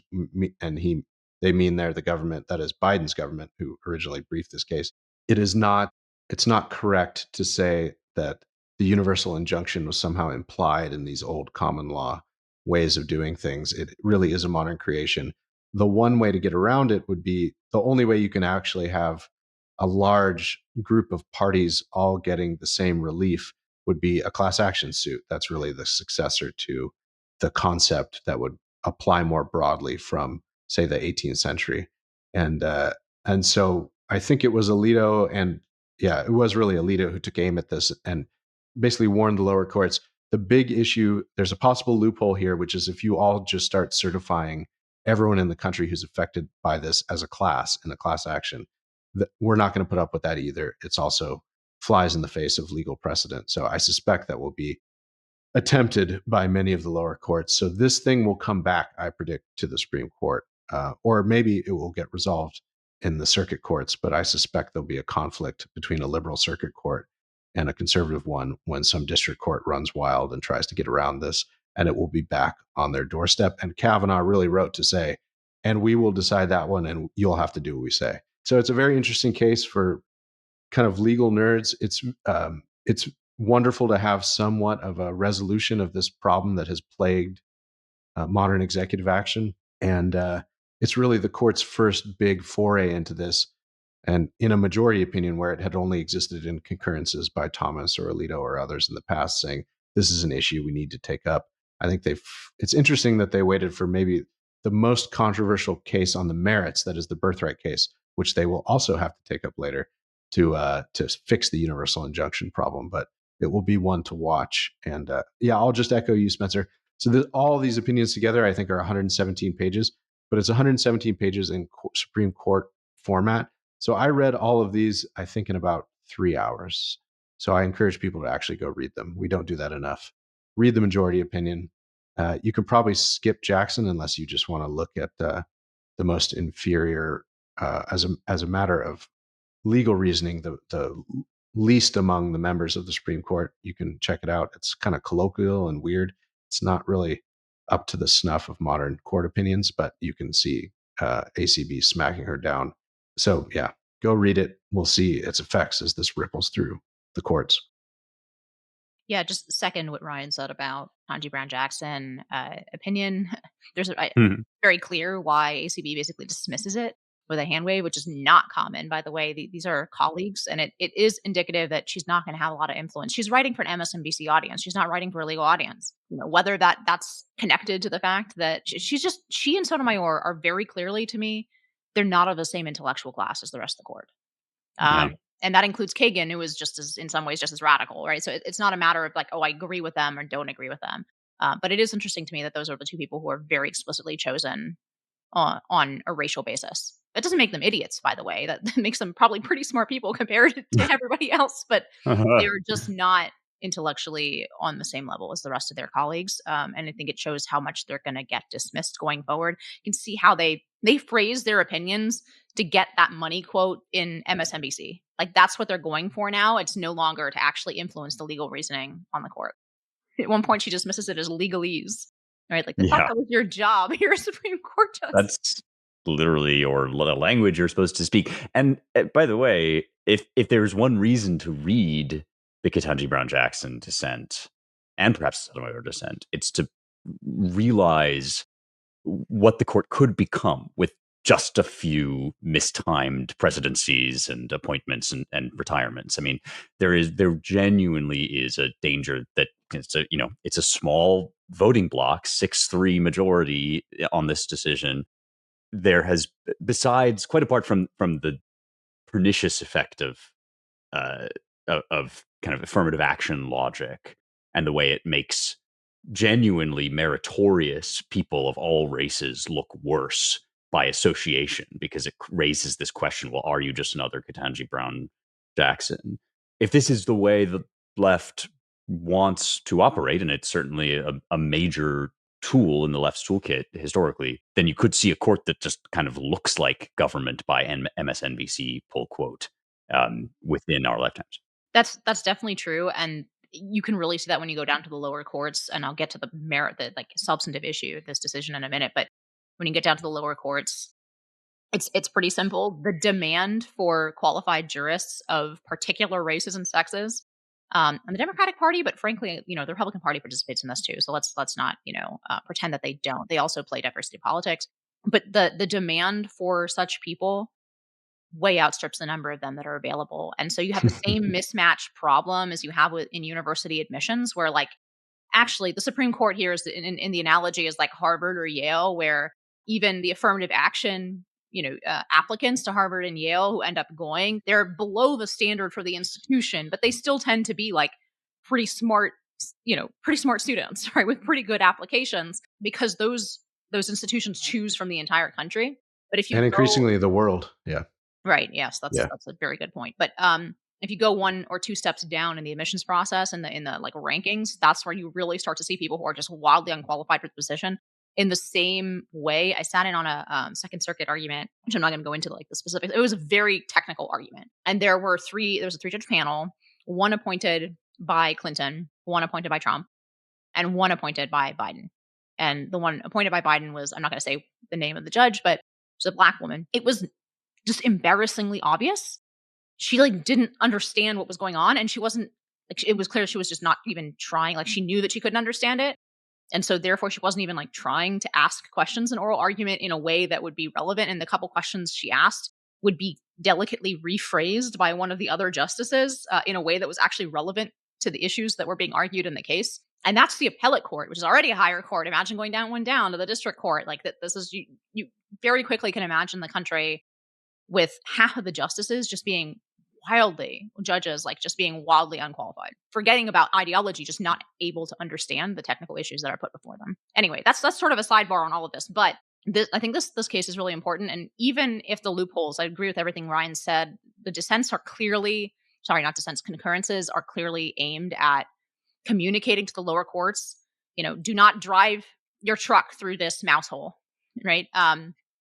and they mean there the government, that is Biden's government, who originally briefed this case. It's not correct to say that the universal injunction was somehow implied in these old common law ways of doing things. It really is a modern creation. The one way to get around it would be, the only way you can actually have a large group of parties all getting the same relief would be a class action suit. That's really the successor to the concept that would apply more broadly from, say, the 18th century. And so I think it was Alito, and yeah, it was really Alito who took aim at this and basically warned the lower courts. The big issue, there's a possible loophole here, which is if you all just start certifying everyone in the country who's affected by this as a class in a class action, we're not going to put up with that either. It's also flies in the face of legal precedent. So I suspect that will be attempted by many of the lower courts. So this thing will come back, I predict, to the Supreme Court, or maybe it will get resolved in the circuit courts. But I suspect there'll be a conflict between a liberal circuit court and a conservative one when some district court runs wild and tries to get around this, and it will be back on their doorstep. And Kavanaugh really wrote to say, and we will decide that one, and you'll have to do what we say. So it's a very interesting case for kind of legal nerds. It's wonderful to have somewhat of a resolution of this problem that has plagued modern executive action. And it's really the court's first big foray into this, and in a majority opinion where it had only existed in concurrences by Thomas or Alito or others in the past, saying this is an issue we need to take up. I think it's interesting that they waited for maybe the most controversial case on the merits, that is the birthright case, which they will also have to take up later to fix the universal injunction problem. But it will be one to watch. And yeah, I'll just echo you, Spencer. So all these opinions together, I think, are 117 pages, but it's 117 pages in Supreme Court format. So I read all of these, I think, in about 3 hours. So I encourage people to actually go read them. We don't do that enough. Read the majority opinion. You can probably skip Jackson unless you just want to look at the most inferior, as a matter of legal reasoning, the least among the members of the Supreme Court. You can check it out. It's kind of colloquial and weird. It's not really up to the snuff of modern court opinions, but you can see ACB smacking her down. So yeah, go read it. We'll see its effects as this ripples through the courts. Yeah, just second what Ryan said about Ketanji Brown Jackson opinion. There's very clear why ACB basically dismisses it with a hand wave, which is not common, by the way. These are colleagues, and it is indicative that she's not going to have a lot of influence. She's writing for an MSNBC audience. She's not writing for a legal audience. You know, whether that's connected to the fact that she and Sotomayor are very clearly, to me, they're not of the same intellectual class as the rest of the court. Yeah. And that includes Kagan, who was just as, in some ways, just as radical, right? So it's not a matter of like, oh, I agree with them or don't agree with them. But it is interesting to me that those are the two people who are very explicitly chosen on a racial basis. That doesn't make them idiots, by the way. That makes them probably pretty smart people compared to everybody else, but they're just not intellectually on the same level as the rest of their colleagues. And I think it shows how much they're going to get dismissed going forward. You can see how they phrase their opinions to get that money quote in MSNBC. Like that's what they're going for now. It's no longer to actually influence the legal reasoning on the court. At one point, she dismisses it as legalese, right? Like, the thought that was your job. You're a Supreme Court justice. That's literally or the language you're supposed to speak. And by the way, if there's one reason to read the Ketanji Brown Jackson dissent and perhaps Sotomayor dissent, it's to realize what the court could become with just a few mistimed presidencies and appointments and retirements. I mean, there genuinely is a danger that it's a small voting bloc, 6-3 majority on this decision. There has, besides, quite apart from the pernicious effect of kind of affirmative action logic and the way it makes genuinely meritorious people of all races look worse by association, because it raises this question, well, are you just another Ketanji Brown Jackson? If this is the way the left wants to operate, and it's certainly a major tool in the left's toolkit historically, then you could see a court that just kind of looks like government by MSNBC, pull quote, within our lifetimes. That's definitely true. And you can really see that when you go down to the lower courts, and I'll get to the merit, the like substantive issue of this decision in a minute. But when you get down to the lower courts, it's pretty simple. The demand for qualified jurists of particular races and sexes, and the Democratic Party, but frankly, the Republican Party participates in this too. So let's not pretend that they don't. They also play diversity politics, but the demand for such people way outstrips the number of them that are available. And so you have the same mismatch problem as you have in university admissions, where like actually the Supreme Court here is in the analogy is like Harvard or Yale, where even the affirmative action applicants to Harvard and Yale who end up going, they're below the standard for the institution, but they still tend to be like pretty smart students, right, with pretty good applications, because those institutions choose from the entire country. But if you increasingly the world, yeah. Right. Yes, that's a very good point. But if you go one or two steps down in the admissions process and in the like rankings, that's where you really start to see people who are just wildly unqualified for the position. In the same way, I sat in on a Second Circuit argument, which I'm not going to go into like the specifics. It was a very technical argument, and there was a 3-judge panel, one appointed by Clinton, one appointed by Trump, and one appointed by Biden. And the one appointed by Biden was, I'm not going to say the name of the judge, but she's a Black woman. It was just embarrassingly obvious. She like didn't understand what was going on, and she wasn't like, it was clear she was just not even trying. Like she knew that she couldn't understand it, and so therefore she wasn't even like trying to ask questions in oral argument in a way that would be relevant. And the couple questions she asked would be delicately rephrased by one of the other justices in a way that was actually relevant to the issues that were being argued in the case. And that's the appellate court, which is already a higher court. Imagine going down to the district court. Like that, this is you very quickly can imagine the country with half of the justices just being judges just being wildly unqualified, forgetting about ideology, just not able to understand the technical issues that are put before them. Anyway, that's sort of a sidebar on all of this, but I think this case is really important. And even if the loopholes, I agree with everything Ryan said, the concurrences are clearly aimed at communicating to the lower courts, do not drive your truck through this mouse hole, right?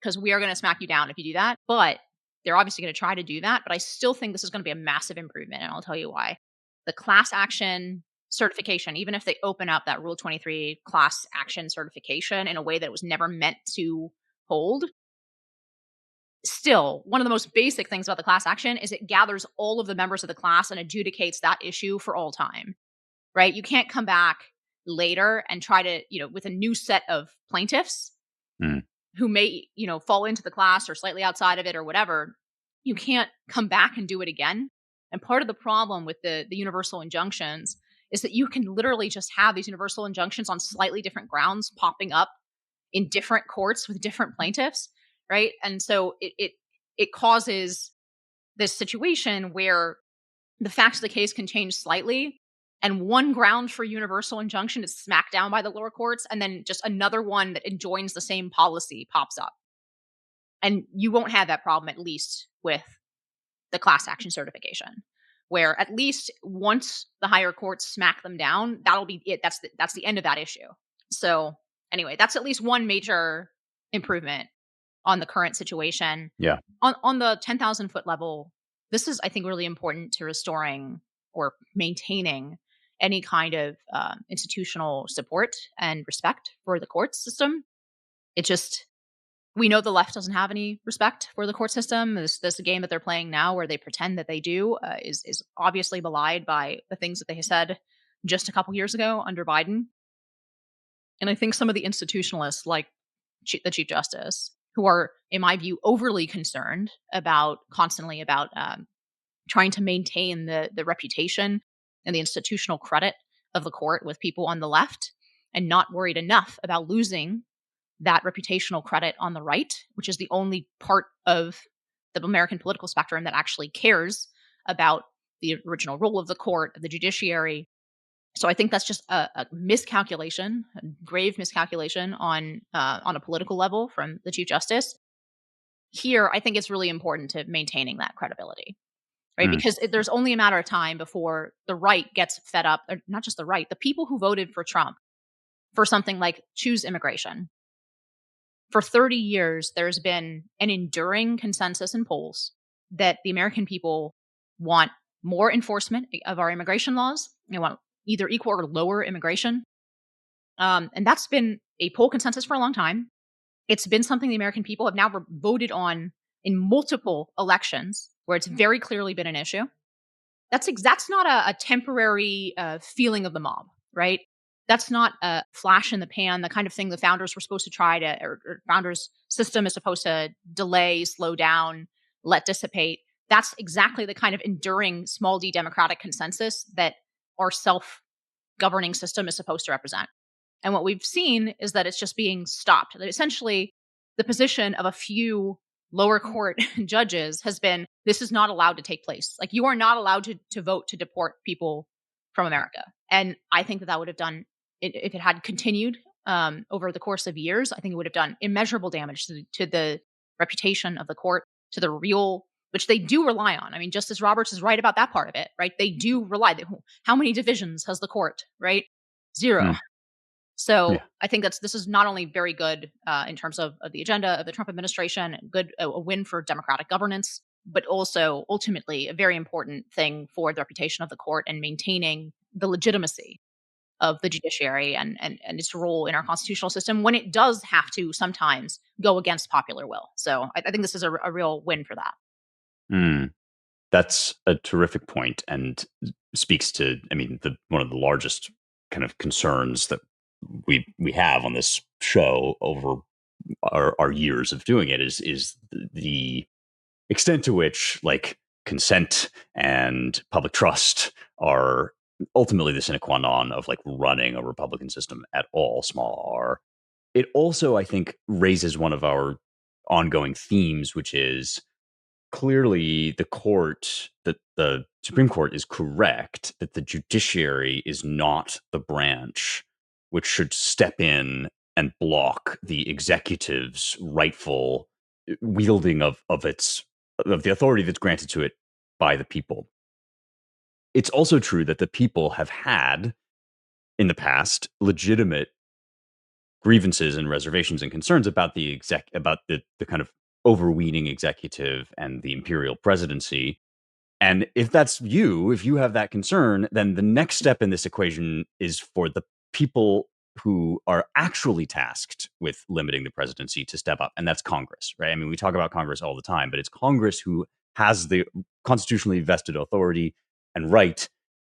Because we are going to smack you down if you do that. But they're obviously going to try to do that. But I still think this is going to be a massive improvement. And I'll tell you why. The class action certification, even if they open up that Rule 23 class action certification in a way that it was never meant to hold, still, one of the most basic things about the class action is it gathers all of the members of the class and adjudicates that issue for all time, right? You can't come back later and try to, with a new set of plaintiffs who may, fall into the class or slightly outside of it or whatever. You can't come back and do it again. And part of the problem with the universal injunctions is that you can literally just have these universal injunctions on slightly different grounds popping up in different courts with different plaintiffs. right? And so it causes this situation where the facts of the case can change slightly, and one ground for universal injunction is smacked down by the lower courts, and then just another one that enjoins the same policy pops up. And you won't have that problem, at least with the class action certification, where at least once the higher courts smack them down, that'll be it. That's the end of that issue. So anyway, that's at least one major improvement on the current situation. Yeah. On the 10,000 foot level, this is, I think, really important to restoring or maintaining any kind of institutional support and respect for the court system. It just, we know the left doesn't have any respect for the court system. This game that they're playing now, where they pretend that they do, is obviously belied by the things that they said just a couple years ago under Biden. And I think some of the institutionalists, like the Chief Justice, who are, in my view, overly concerned constantly about trying to maintain the reputation and the institutional credit of the court with people on the left, and not worried enough about losing that reputational credit on the right, which is the only part of the American political spectrum that actually cares about the original role of the court, of the judiciary. So I think that's just a miscalculation, a grave miscalculation on a political level from the Chief Justice. Here, I think it's really important to maintaining that credibility, right? Because there's only a matter of time before the right gets fed up, or not just the right, the people who voted for Trump for something like choose immigration. For 30 years, there's been an enduring consensus in polls that the American people want more enforcement of our immigration laws. They want either equal or lower immigration. And that's been a poll consensus for a long time. It's been something the American people have now voted on in multiple elections where it's very clearly been an issue. That's not a temporary feeling of the mob, right? That's not a flash in the pan, the kind of thing the founders were supposed to try to, or founders' system is supposed to delay, slow down, let dissipate. That's exactly the kind of enduring small d democratic consensus that our self-governing system is supposed to represent. And what we've seen is that it's just being stopped. That essentially the position of a few lower court judges has been, this is not allowed to take place. Like, you are not allowed to vote to deport people from America. And I think that would have done, if it had continued over the course of years, I think it would have done immeasurable damage to the reputation of the court, to the real, which they do rely on. I mean, Justice Roberts is right about that part of it, right? They do rely. How many divisions has the court, right? 0. So I think this is not only very good in terms of the agenda of the Trump administration, a win for democratic governance, but also ultimately a very important thing for the reputation of the court and maintaining the legitimacy of the judiciary and its role in our constitutional system when it does have to sometimes go against popular will. So I think this is a real win for that. That's a terrific point, and speaks to, I mean, one of the largest kind of concerns that we have on this show over our years of doing it is the extent to which, like, consent and public trust are ultimately the sine qua non of, like, running a Republican system at all, small r. It also, I think, raises one of our ongoing themes, which is clearly the Supreme Court is correct that the judiciary is not the branch which should step in and block the executive's rightful wielding of the authority that's granted to it by the people. It's also true that the people have had, in the past, legitimate grievances and reservations and concerns about the kind of overweening executive and the imperial presidency. And if you have that concern, then the next step in this equation is for the people who are actually tasked with limiting the presidency to step up, and that's Congress, right? I mean, we talk about Congress all the time, but it's Congress who has the constitutionally vested authority and right,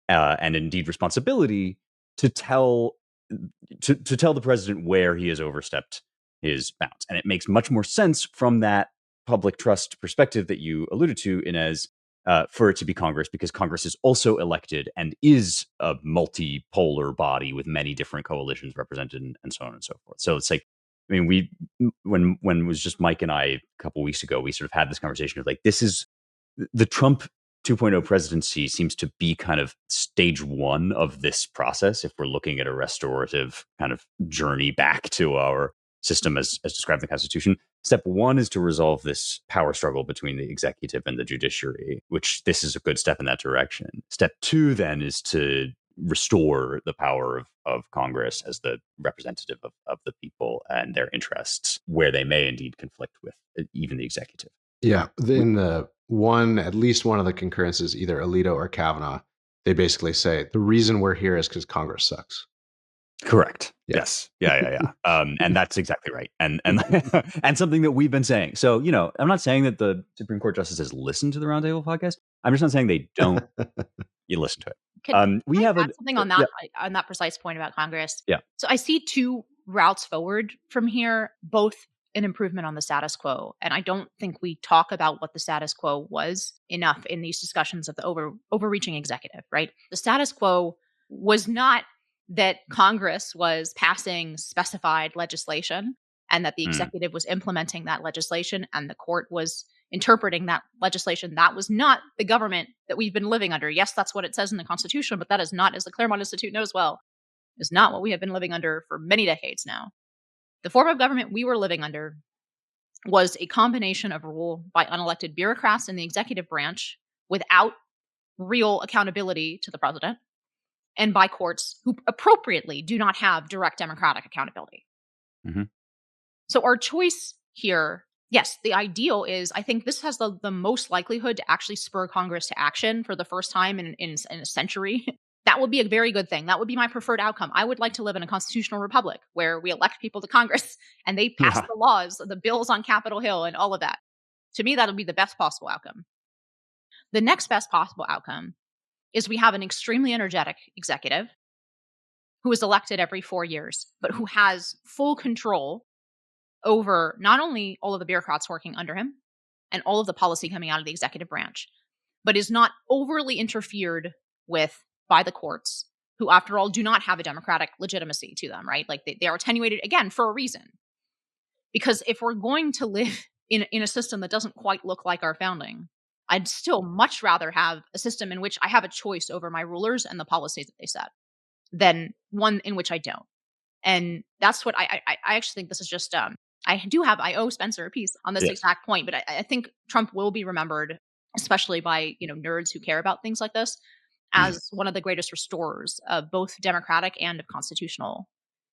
and indeed responsibility to tell the president where he has overstepped his bounds. And it makes much more sense from that public trust perspective that you alluded to, Inez, for it to be Congress, because Congress is also elected and is a multipolar body with many different coalitions represented, and so on and so forth. So it's like, I mean, when it was just Mike and I a couple weeks ago, we sort of had this conversation of like, this is the Trump 2.0 presidency seems to be kind of stage one of this process. If we're looking at a restorative kind of journey back to our system as described in the Constitution, step one is to resolve this power struggle between the executive and the judiciary, which this is a good step in that direction. Step two then is to restore the power of Congress as the representative of the people and their interests, where they may indeed conflict with even the executive. Yeah. In at least one of the concurrences, either Alito or Kavanaugh, they basically say the reason we're here is because Congress sucks. Correct. Yeah. Yes. Yeah. And that's exactly right. And and something that we've been saying. So, I'm not saying that the Supreme Court justices listen to the Roundtable podcast. I'm just not saying they don't. You listen to it. Can We I have add something on that on that precise point about Congress? Yeah. So I see two routes forward from here, both an improvement on the status quo. And I don't think we talk about what the status quo was enough in these discussions of the overreaching executive, right? The status quo was not that Congress was passing specified legislation and that the executive was implementing that legislation and the court was interpreting that legislation. That was not the government that we've been living under. Yes, that's what it says in the Constitution, but that is not, as the Claremont Institute knows well, is not what we have been living under for many decades now. The form of government we were living under was a combination of rule by unelected bureaucrats in the executive branch without real accountability to the president, and by courts who appropriately do not have direct democratic accountability. Mm-hmm. So our choice here, yes, the ideal is, I think this has the most likelihood to actually spur Congress to action for the first time in a century. That would be a very good thing. That would be my preferred outcome. I would like to live in a constitutional republic where we elect people to Congress and they pass the laws, the bills on Capitol Hill and all of that. To me, that would be the best possible outcome. The next best possible outcome is we have an extremely energetic executive who is elected every 4 years, but who has full control over not only all of the bureaucrats working under him and all of the policy coming out of the executive branch, but is not overly interfered with by the courts, who, after all, do not have a democratic legitimacy to them, right? Like they are attenuated, again, for a reason. Because if we're going to live in a system that doesn't quite look like our founding, I'd still much rather have a system in which I have a choice over my rulers and the policies that they set than one in which I don't. And that's what I actually think this is just, I owe Spencer a piece on this exact point, but I think Trump will be remembered, especially by, nerds who care about things like this, as one of the greatest restorers of both democratic and of constitutional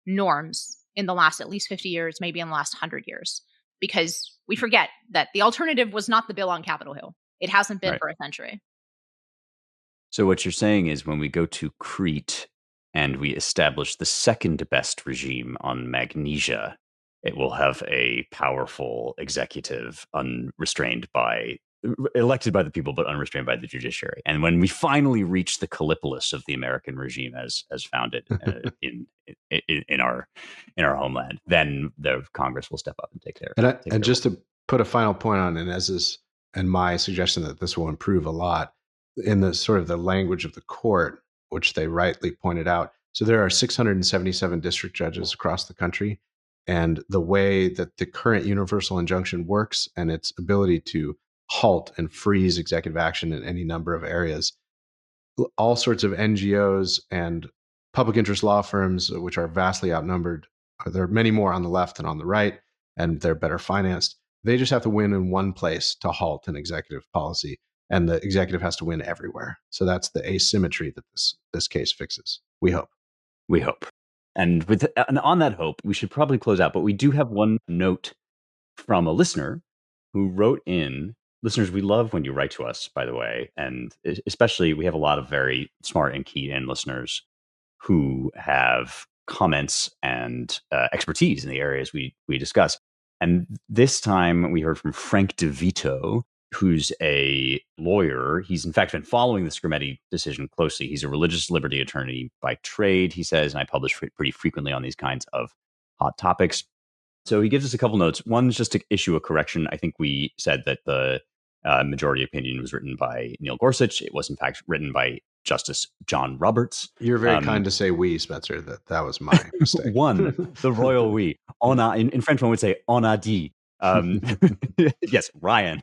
norms in the last at least 50 years, maybe in the last 100 years, because we forget that the alternative was not the bill on Capitol Hill. It hasn't been for a century. So what you're saying is when we go to Crete and we establish the second best regime on Magnesia, it will have a powerful executive elected by the people, but unrestrained by the judiciary. And when we finally reach the Callipolis of the American regime as founded in our homeland, then the Congress will step up and take care. And just to put a final point on Inez's and my suggestion that this will improve a lot in the sort of the language of the court, which they rightly pointed out. So there are 677 district judges across the country. And the way that the current universal injunction works and its ability to halt and freeze executive action in any number of areas, all sorts of NGOs and public interest law firms, which are vastly outnumbered, there are many more on the left than on the right, and they're better financed. They just have to win in one place to halt an executive policy, and the executive has to win everywhere. So that's the asymmetry that this case fixes. We hope. We hope. And on that hope, we should probably close out. But we do have one note from a listener who wrote in. Listeners, we love when you write to us, by the way. And especially, we have a lot of very smart and keyed-in listeners who have comments and expertise in the areas we discuss. And this time, we heard from Frank DeVito, who's a lawyer. He's in fact been following the Scarametti decision closely. He's a religious liberty attorney by trade, he says, and I publish pretty frequently on these kinds of hot topics. So he gives us a couple notes. One is just to issue a correction. I think we said that the majority opinion was written by Neil Gorsuch. It was in fact written by Justice John Roberts. You're very kind to say we, Spencer. That was my mistake. One, the royal we. In French, one would say on a dit. Yes, Ryan.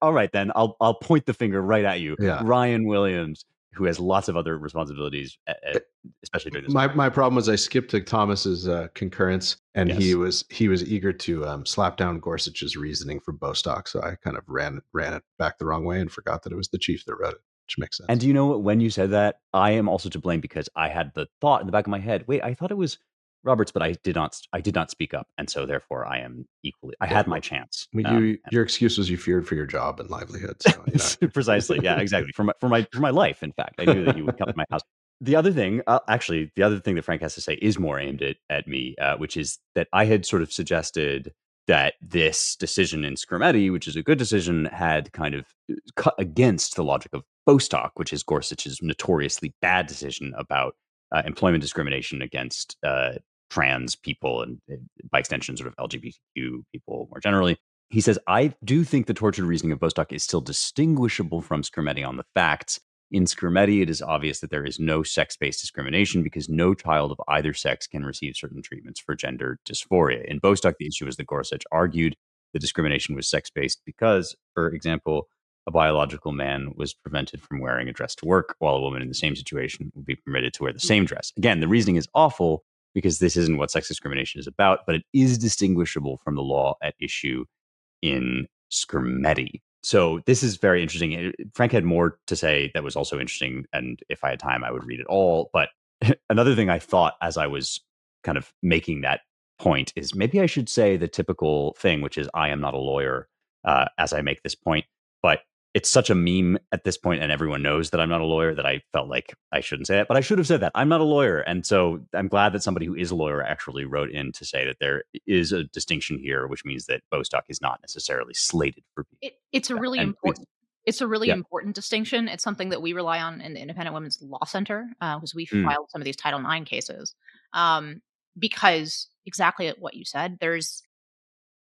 All right, then I'll point the finger right at you. Yeah. Ryan Williams, who has lots of other responsibilities, especially during this. My problem was I skipped to Thomas's concurrence, and Yes. he was eager to slap down Gorsuch's reasoning for Bostock, so I kind of ran it back the wrong way and forgot that it was the chief that wrote it, which makes sense. And do you know what? When you said that, I am also to blame because I had the thought in the back of my head. Wait, I thought it was Roberts, but I did not speak up, and so therefore I am equally. I had my chance. Your excuse was you feared for your job and livelihood. So, Precisely, yeah, exactly. For my life, in fact, I knew that you would come to my house. The other thing, the other thing that Frank has to say is more aimed at me, which is that I had sort of suggested that this decision in Scrimeti, which is a good decision, had kind of cut against the logic of Bostock, which is Gorsuch's notoriously bad decision about employment discrimination against trans people and by extension, sort of LGBTQ people more generally. He says, I do think the tortured reasoning of Bostock is still distinguishable from Scrimeti on the facts. In Scrimeti, it is obvious that there is no sex-based discrimination because no child of either sex can receive certain treatments for gender dysphoria. In Bostock, the issue is that Gorsuch argued the discrimination was sex-based because, for example, a biological man was prevented from wearing a dress to work, while a woman in the same situation would be permitted to wear the same dress. Again, the reasoning is awful because this isn't what sex discrimination is about, but it is distinguishable from the law at issue in Scrimeti. So this is very interesting. Frank had more to say that was also interesting, and if I had time, I would read it all. But another thing I thought as I was kind of making that point is maybe I should say the typical thing, which is I am not a lawyer, as I make this point. But it's such a meme at this point, and everyone knows that I'm not a lawyer, that I felt like I shouldn't say it. But I should have said that. I'm not a lawyer. And so I'm glad that somebody who is a lawyer actually wrote in to say that there is a distinction here, which means that Bostock is not necessarily slated for people. It's a really important distinction. It's something that we rely on in the Independent Women's Law Center because we filed some of these Title IX cases. Because exactly what you said, there's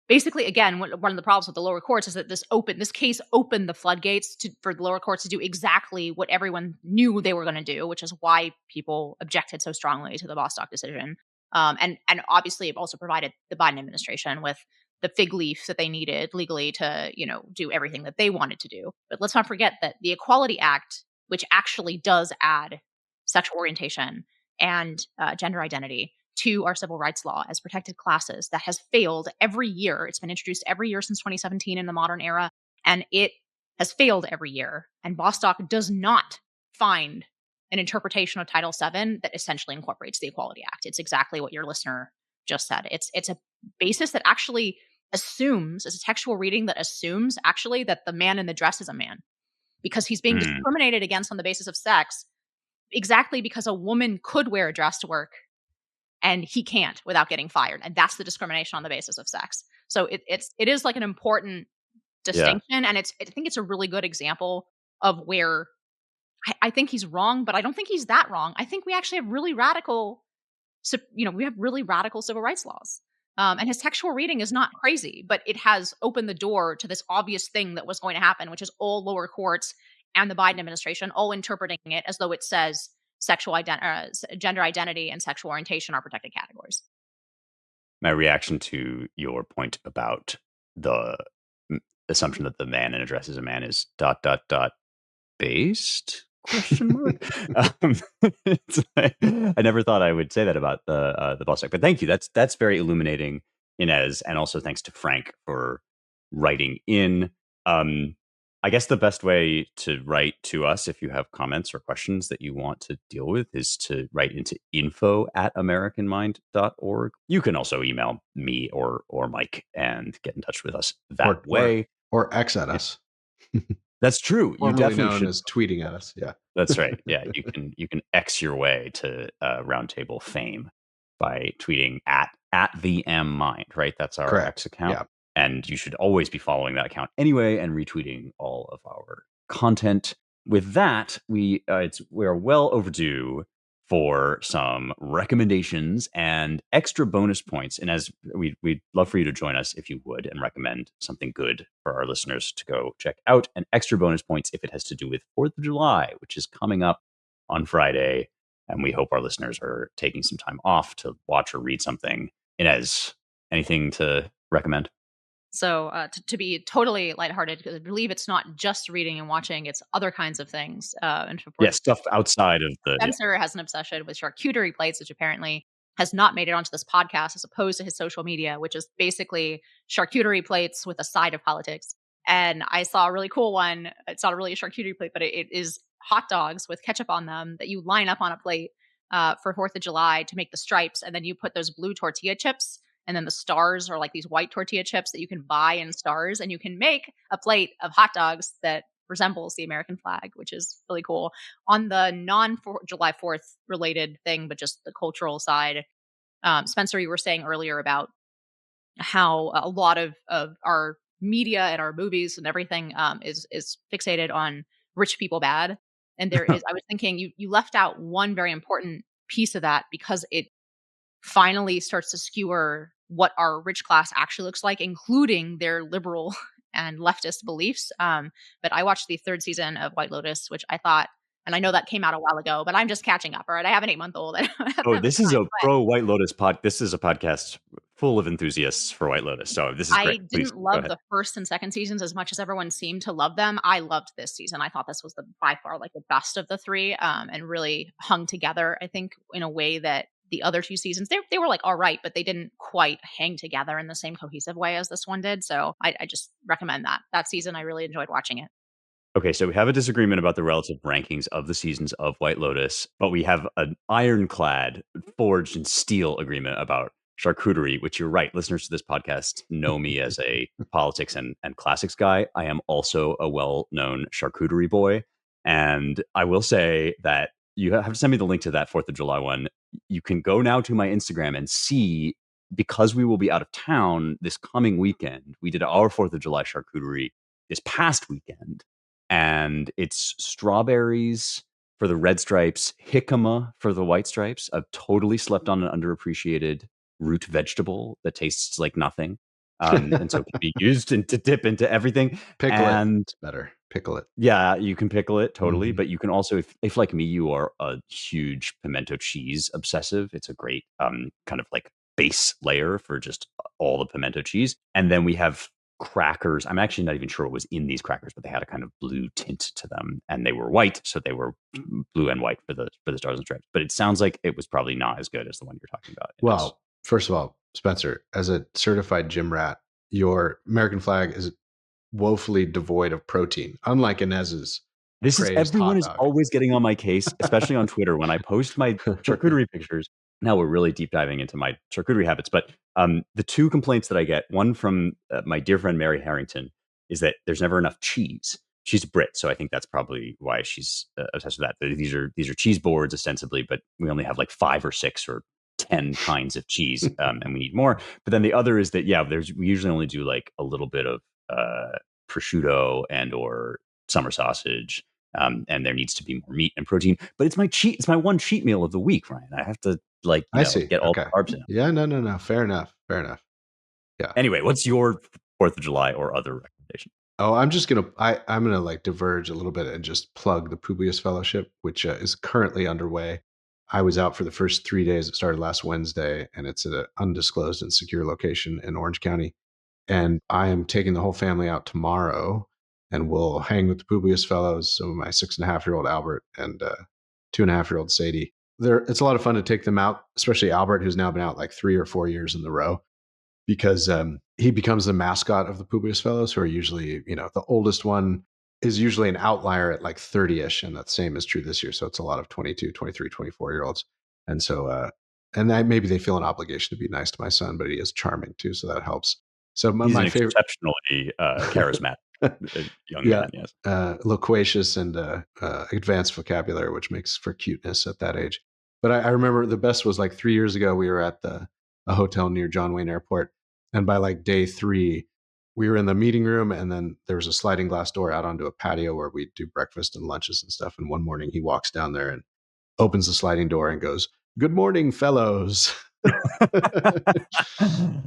basically, again, one of the problems with the lower courts is that this case opened the floodgates for the lower courts to do exactly what everyone knew they were going to do, which is why people objected so strongly to the Bostock decision. And obviously, it also provided the Biden administration with the fig leaf that they needed legally to, do everything that they wanted to do. But let's not forget that the Equality Act, which actually does add sexual orientation and gender identity to our civil rights law as protected classes, that has failed every year. It's been introduced every year since 2017 in the modern era, and it has failed every year. And Bostock does not find an interpretation of Title VII that essentially incorporates the Equality Act. It's exactly what your listener just said. It's a basis that actually assumes, it's a textual reading that assumes actually that the man in the dress is a man because he's being discriminated against on the basis of sex, exactly because a woman could wear a dress to work and he can't without getting fired. And that's the discrimination on the basis of sex. So it is like an important distinction. Yeah. And I think it's a really good example of where I think he's wrong, but I don't think he's that wrong. I think we actually have really radical, civil rights laws. And his textual reading is not crazy, but it has opened the door to this obvious thing that was going to happen, which is all lower courts and the Biden administration all interpreting it as though it says gender identity and sexual orientation are protected categories. My reaction to your point about the assumption that the man in a dress is a man is ... based ? I never thought I would say that about the Bostock, but thank you. That's very illuminating, Inez, and also thanks to Frank for writing in. I guess the best way to write to us if you have comments or questions that you want to deal with is to write into info@americanmind.org. You can also email me or Mike and get in touch with us that way. Or X at us. That's true. You definitely should. As tweeting at us. Yeah, that's right. Yeah, you can X your way to Roundtable fame by tweeting at the M Mind. Right, that's our X account. Yeah. And you should always be following that account anyway and retweeting all of our content. With that, we are well overdue for some recommendations and extra bonus points. And as we'd love for you to join us if you would and recommend something good for our listeners to go check out, and extra bonus points if it has to do with 4th of July, which is coming up on Friday. And we hope our listeners are taking some time off to watch or read something. Inez, anything to recommend? So to be totally lighthearted, because I believe it's not just reading and watching, it's other kinds of things. And of Yeah, course, stuff outside of the. Yeah. Spencer has an obsession with charcuterie plates, which apparently has not made it onto this podcast as opposed to his social media, which is basically charcuterie plates with a side of politics. And I saw a really cool one. It's not really a charcuterie plate, but it is hot dogs with ketchup on them that you line up on a plate for 4th of July to make the stripes. And then you put those blue tortilla chips. And then the stars are like these white tortilla chips that you can buy in stars. And you can make a plate of hot dogs that resembles the American flag, which is really cool. On the non-July 4th related thing, but just the cultural side, Spencer, you were saying earlier about how a lot of our media and our movies and everything is fixated on rich people bad. And there is, I was thinking you left out one very important piece of that, because it finally starts to skewer what our rich class actually looks like, including their liberal and leftist beliefs. But I watched the 3rd season of White Lotus, which I thought, and I know that came out a while ago, but I'm just catching up. All right, I have an 8-month-old. I don't have Oh, the this is time, a but pro White Lotus pod. This is a podcast full of enthusiasts for White Lotus. So this is I great. Please didn't go love ahead. the 1st and 2nd seasons as much as everyone seemed to love them. I loved this season. I thought this was by far like the best of the 3, and really hung together, I think, in a way that the other 2 seasons, they were like all right, but they didn't quite hang together in the same cohesive way as this one did. So I just recommend that season. I really enjoyed watching it. Okay, so we have a disagreement about the relative rankings of the seasons of White Lotus, but we have an ironclad, forged in steel agreement about charcuterie, which you're right. Listeners to this podcast know me as a politics and classics guy. I am also a well-known charcuterie boy. And I will say that you have to send me the link to that 4th of July one. You can go now to my Instagram and see, because we will be out of town this coming weekend, we did our 4th of July charcuterie this past weekend. And it's strawberries for the red stripes, jicama for the white stripes. I've totally slept on an underappreciated root vegetable that tastes like nothing. And so it can be used to dip into everything. Pickle And it. It's better. Pickle it. yeah, you can pickle it totally, Mhm. but you can also, if like me, you are a huge pimento cheese obsessive, it's a great kind of like base layer for just all the pimento cheese. And then we have crackers. I'm actually not even sure what was in these crackers, but they had a kind of blue tint to them, and they were white, so they were blue and white for the stars and stripes. But it sounds like it was probably not as good as the one you're talking about. Well, first of all, Spencer, as a certified gym rat, your American flag is woefully devoid of protein, unlike Inez's This is praised everyone hot is dog. always getting on my case, especially on Twitter when I post my charcuterie pictures. Now we're really deep diving into my charcuterie habits, but the 2 complaints that I get, one from my dear friend Mary Harrington, is that there's never enough cheese. She's Brit, so I think that's probably why she's obsessed with that. These are cheese boards ostensibly, but we only have like 5 or 6 or 10 kinds of cheese, and we need more. But then the other is that we usually only do like a little bit of prosciutto and or summer sausage, and there needs to be more meat and protein. But it's my one cheat meal of the week, Ryan. I have to I see. get all Okay. the carbs in. Yeah, no. Fair enough. Yeah. Anyway, what's your 4th of July or other recommendation? Oh, I'm gonna like diverge a little bit and just plug the Publius Fellowship, which is currently underway. I was out for the first 3 days. It started last Wednesday, and it's at an undisclosed and secure location in Orange County. And I am taking the whole family out tomorrow, and we'll hang with the Publius Fellows. So my 6.5-year-old Albert and 2.5-year-old Sadie. It's a lot of fun to take them out, especially Albert, who's now been out like 3 or 4 years in the row, because he becomes the mascot of the Publius Fellows, who are usually, the oldest one is usually an outlier at like 30-ish, and that same is true this year. So it's a lot of 22, 23, 24-year-olds. And so, maybe they feel an obligation to be nice to my son, but he is charming too, so that helps. So He's my an favorite, exceptionally charismatic young yeah, man. Yes. loquacious and advanced vocabulary, which makes for cuteness at that age. But I remember the best was like 3 years ago. We were at a hotel near John Wayne Airport, and by like day 3, we were in the meeting room, and then there was a sliding glass door out onto a patio where we do breakfast and lunches and stuff. And one morning he walks down there, and opens the sliding door and goes, "Good morning, fellows."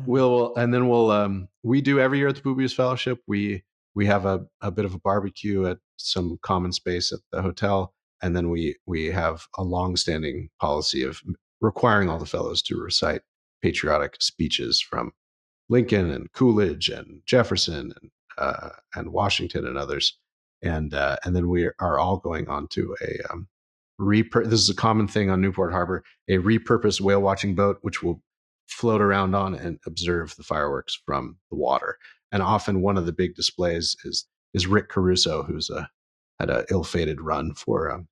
We do every year at the Publius Fellowship. We have a bit of a barbecue at some common space at the hotel, and then we have a long-standing policy of requiring all the fellows to recite patriotic speeches from Lincoln and Coolidge and Jefferson and Washington and others, and then we are all going on to a this is a common thing on Newport Harbor, a repurposed whale watching boat, which will float around on and observe the fireworks from the water. And often one of the big displays is Rick Caruso, who's had an ill-fated run for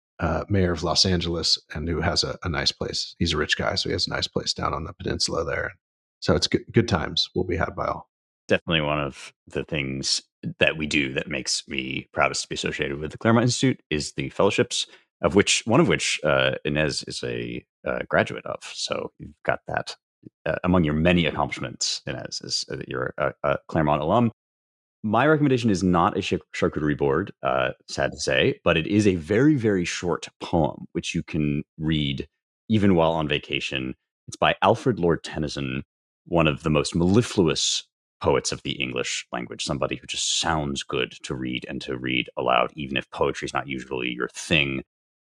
mayor of Los Angeles, and who has a nice place. He's a rich guy, so he has a nice place down on the peninsula there. So it's good times will be had by all. Definitely one of the things that we do that makes me proudest to be associated with the Claremont Institute is the fellowships, one of which Inez is a graduate of. So you've got that among your many accomplishments, Inez, is that you're a Claremont alum. My recommendation is not a charcuterie board, sad to say, but it is a very, very short poem, which you can read even while on vacation. It's by Alfred Lord Tennyson, one of the most mellifluous poets of the English language, somebody who just sounds good to read and to read aloud, even if poetry is not usually your thing.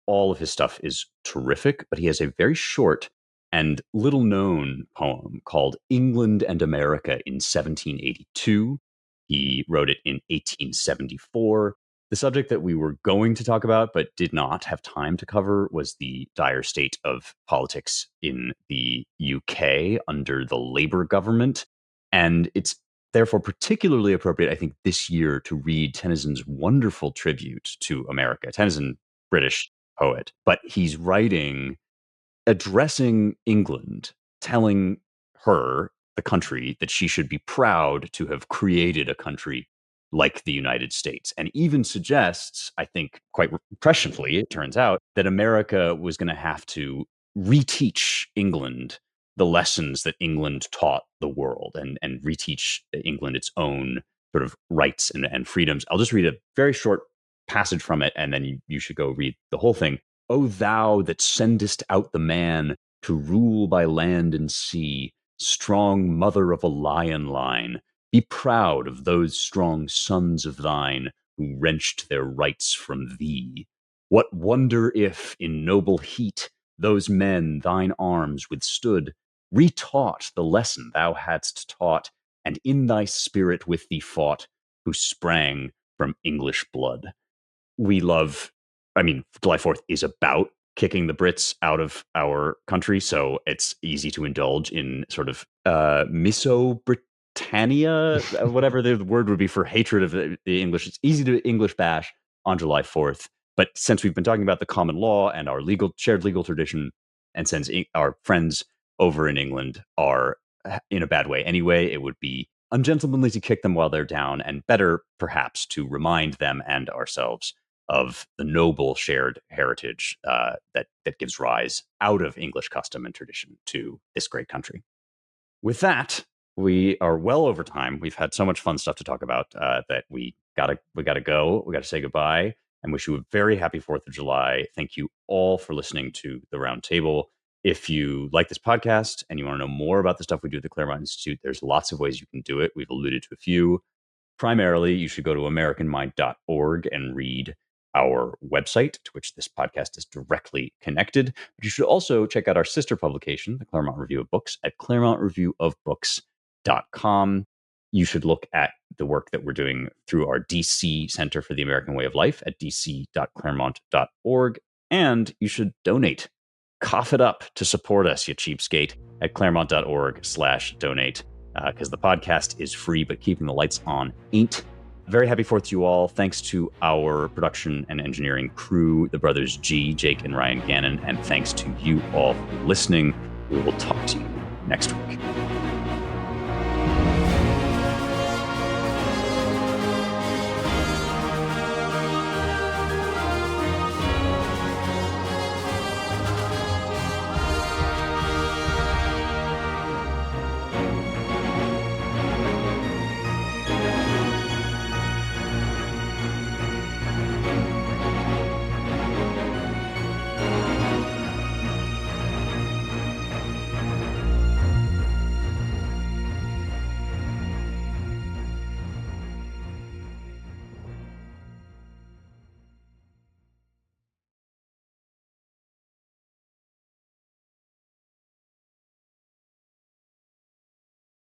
All of his stuff is terrific, but he has a very short and little known poem called England and America in 1782. He wrote it in 1874. The subject that we were going to talk about but did not have time to cover was the dire state of politics in the UK under the Labour government. And it's therefore particularly appropriate, I think, this year to read Tennyson's wonderful tribute to America. Tennyson, British poet, but he's writing, addressing England, telling her, the country, that she should be proud to have created a country like the United States, and even suggests, I think quite presciently, it turns out, that America was going to have to reteach England the lessons that England taught the world, and reteach England its own sort of rights and freedoms. I'll just read a very short passage from it, and then you should go read the whole thing. "O thou that sendest out the man to rule by land and sea, strong mother of a lion line, be proud of those strong sons of thine who wrenched their rights from thee. What wonder if, in noble heat, those men thine arms withstood, retaught the lesson thou hadst taught, and in thy spirit with thee fought, who sprang from English blood." July 4th is about kicking the Brits out of our country, so it's easy to indulge in sort of miso-Britannia, whatever the word would be for hatred of the English. It's easy to English bash on July 4th, but since we've been talking about the common law and our shared legal tradition, and since our friends over in England are in a bad way anyway, it would be ungentlemanly to kick them while they're down, and better perhaps to remind them and ourselves of the noble shared heritage that gives rise out of English custom and tradition to this great country. With that, we are well over time. We've had so much fun stuff to talk about that we gotta go. We gotta say goodbye and wish you a very happy 4th of July. Thank you all for listening to the Roundtable. If you like this podcast and you want to know more about the stuff we do at the Claremont Institute, there's lots of ways you can do it. We've alluded to a few. Primarily, you should go to AmericanMind.org and read our website, to which this podcast is directly connected. But you should also check out our sister publication, the Claremont Review of Books, at ClaremontReviewOfBooks.com. You should look at the work that we're doing through our DC Center for the American Way of Life at dc.claremont.org. And you should donate. Cough it up to support us, you cheapskate, at claremont.org/donate, because the podcast is free, but keeping the lights on ain't. Very happy 4th to you all. Thanks to our production and engineering crew, the brothers G, Jake, and Ryan Gannon, and thanks to you all for listening. We will talk to you next week.